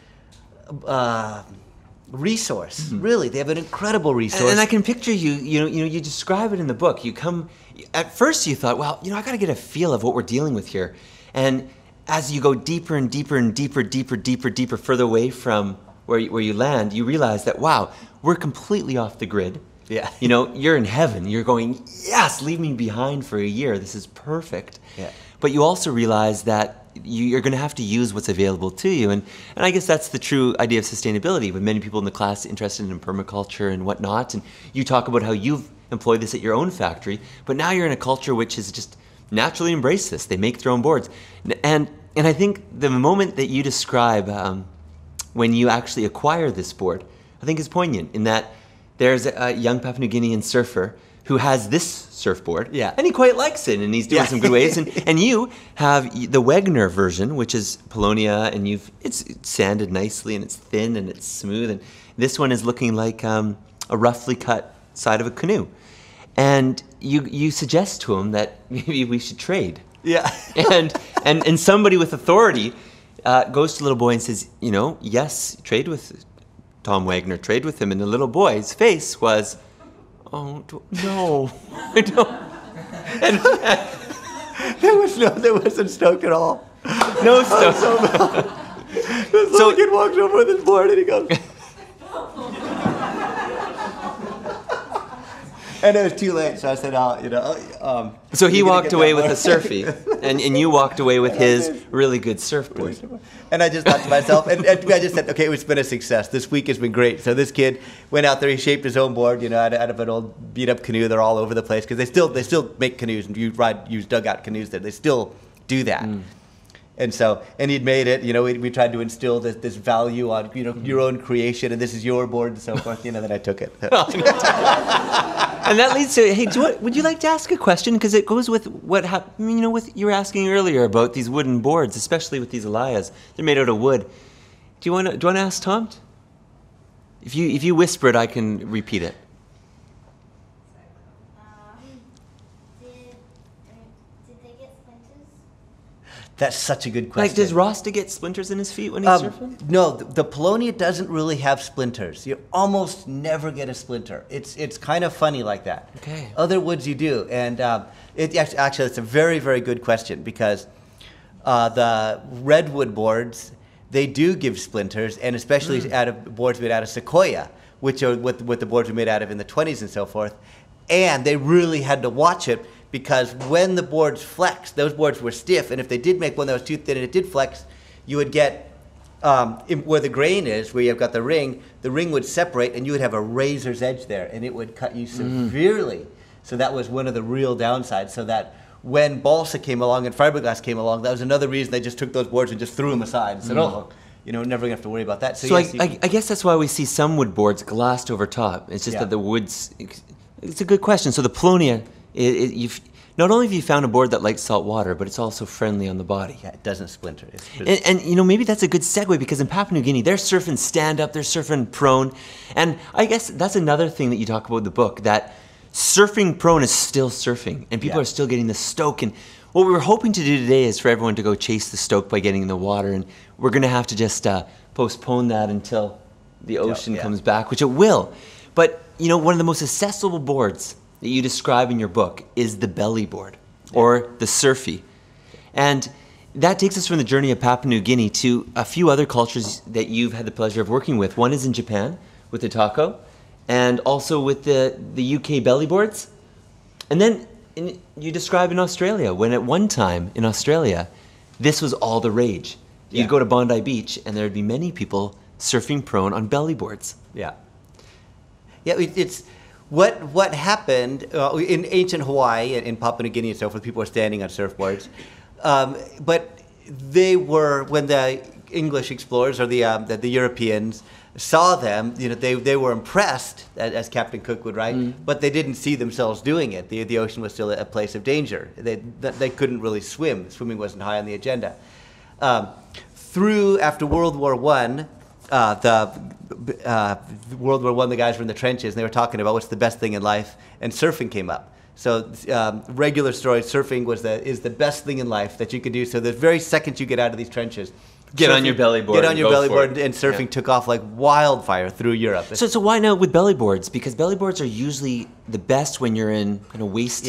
resource. Mm-hmm. Really, they have an incredible resource. And I can picture you. You describe it in the book. You come. At first, you thought, well, I got to get a feel of what we're dealing with here. And as you go deeper and deeper and deeper, further away from where you land, you realize that, wow, we're completely off the grid. Yeah. You're in heaven. You're going, yes, leave me behind for a year. This is perfect. Yeah. But you also realize that you're going to have to use what's available to you. And I guess that's the true idea of sustainability, with many people in the class interested in permaculture and whatnot. And you talk about how you've employed this at your own factory, but now you're in a culture which has just naturally embraced this. They make their own boards. And I think the moment that you describe when you actually acquire this board, I think is poignant, in that there's a young Papua New Guinean surfer who has this surfboard, and he quite likes it, and he's doing some good waves. And you have the Wegener version, which is Polonia, and it's sanded nicely, and it's thin, and it's smooth. And this one is looking like a roughly cut side of a canoe. And you suggest to him that maybe we should trade. Yeah. and somebody with authority goes to the little boy and says, yes, trade with Tom Wegener, trade with him. And the little boy's face was, oh, no, I don't. There wasn't Stoke at all. No Stoke. This little kid walks over with his board and he goes, And it was too late, so I said, "Oh, you know." So he you're gonna walked get away that with one. a surfy, and you walked away with his really good surfboard. And I just thought to myself, and I just said, okay, it's been a success. This week has been great. So this kid went out there, he shaped his own board, you know, out of an old beat-up canoe. They're all over the place because they still make canoes and use dugout canoes there. They still do that. And so, and he'd made it, you know, we tried to instill this value on, you know, your own creation, and this is your board and so forth, you know, then I took it. And that leads to, hey, would you like to ask a question? Because it goes with what happened, you know, with you were asking earlier about these wooden boards, especially with these Elias. They're made out of wood. Do you want to ask Tom? If you whisper it, I can repeat it. Did they get splinters? That's such a good question. Like, does Rasta get splinters in his feet when he's surfing? No, the Polonia doesn't really have splinters. You almost never get a splinter. It's kind of funny like that. Okay. Other woods you do, and actually it's a very, very good question because the redwood boards, they do give splinters, and especially out of boards made out of sequoia, which are what the boards were made out of in the 20s and so forth. And they really had to watch it because when the boards flexed, those boards were stiff, and if they did make one that was too thin and it did flex, you would get, where the grain is, where you've got the ring would separate and you would have a razor's edge there, and it would cut you severely. So that was one of the real downsides. So that when balsa came along and fiberglass came along, that was another reason they just took those boards and just threw them aside and said, oh, you know, never gonna have to worry about that. So yes, I guess that's why we see some wood boards glassed over top. It's just that the wood's, it's a good question. So the Polonia, not only have you found a board that likes salt water, but it's also friendly on the body. Yeah, it doesn't splinter. And you know, maybe that's a good segue because in Papua New Guinea, they're surfing stand up, they're surfing prone. And I guess that's another thing that you talk about in the book, that surfing prone is still surfing and people are still getting the stoke. And what we were hoping to do today is for everyone to go chase the stoke by getting in the water. And we're going to have to just postpone that until the ocean comes back, which it will. But, you know, one of the most accessible boards that you describe in your book is the belly board or the surfy. And that takes us from the journey of Papua New Guinea to a few other cultures that you've had the pleasure of working with. One is in Japan with the taco and also with the UK belly boards. And then you describe in Australia, when at one time in Australia, this was all the rage. You'd go to Bondi Beach and there'd be many people surfing prone on belly boards. Yeah, it's what happened in ancient Hawaii and in Papua New Guinea and so forth. People were standing on surfboards, but they were, when the English explorers or the Europeans saw them, you know, they were impressed, as Captain Cook would write, but they didn't see themselves doing it. The ocean was still a place of danger. They couldn't really swim. Swimming wasn't high on the agenda. After World War I, World War I, the guys were in the trenches and they were talking about what's the best thing in life, and surfing came up. So regular story, surfing is the best thing in life that you could do. So the very second you get out of these trenches, Get on your belly board. Get on your belly board, and surfing took off like wildfire through Europe. So why not with belly boards? Because belly boards are usually the best when you're in kind of waist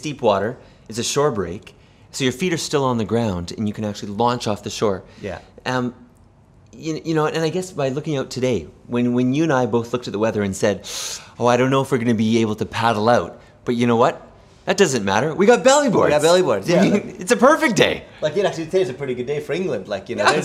deep water. It's a shore break, so your feet are still on the ground and you can actually launch off the shore. Yeah. You know, and I guess by looking out today, when you and I both looked at the weather and said, "Oh, I don't know if we're going to be able to paddle out," but you know what? That doesn't matter. We got belly boards. We got belly boards. Yeah. It's a perfect day. Like, actually, today's a pretty good day for England. Like, you know, and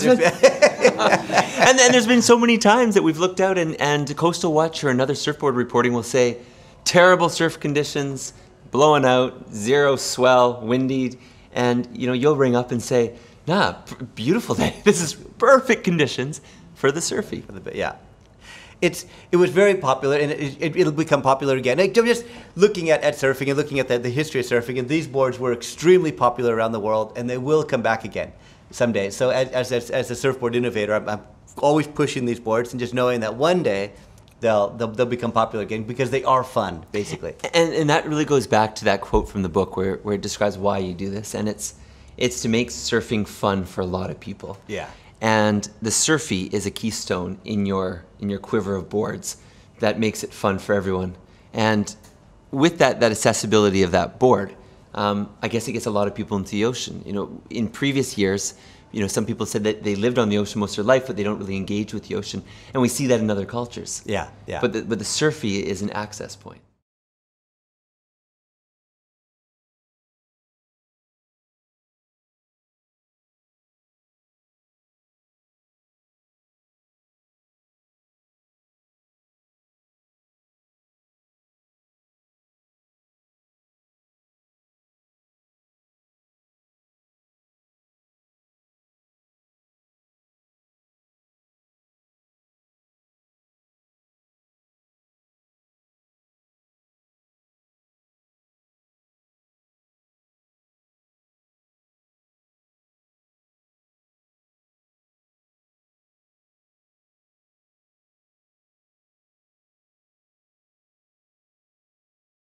then there's been so many times that we've looked out and Coastal Watch or another surfboard reporting will say, terrible surf conditions, blowing out, zero swell, windy, and you know, you'll ring up and say, nah, beautiful day. This is perfect conditions for the surfy. Yeah. It was very popular, and it'll become popular again. Just looking at surfing and looking at the history of surfing, and these boards were extremely popular around the world, and they will come back again someday. So as a surfboard innovator, I'm always pushing these boards and just knowing that one day they'll become popular again because they are fun, basically. And that really goes back to that quote from the book where it describes why you do this, and it's to make surfing fun for a lot of people. Yeah. And the surfy is a keystone in your quiver of boards that makes it fun for everyone. And with that accessibility of that board, I guess it gets a lot of people into the ocean. You know, in previous years, you know, some people said that they lived on the ocean most of their life, but they don't really engage with the ocean. And we see that in other cultures. Yeah, yeah. But the surfy is an access point.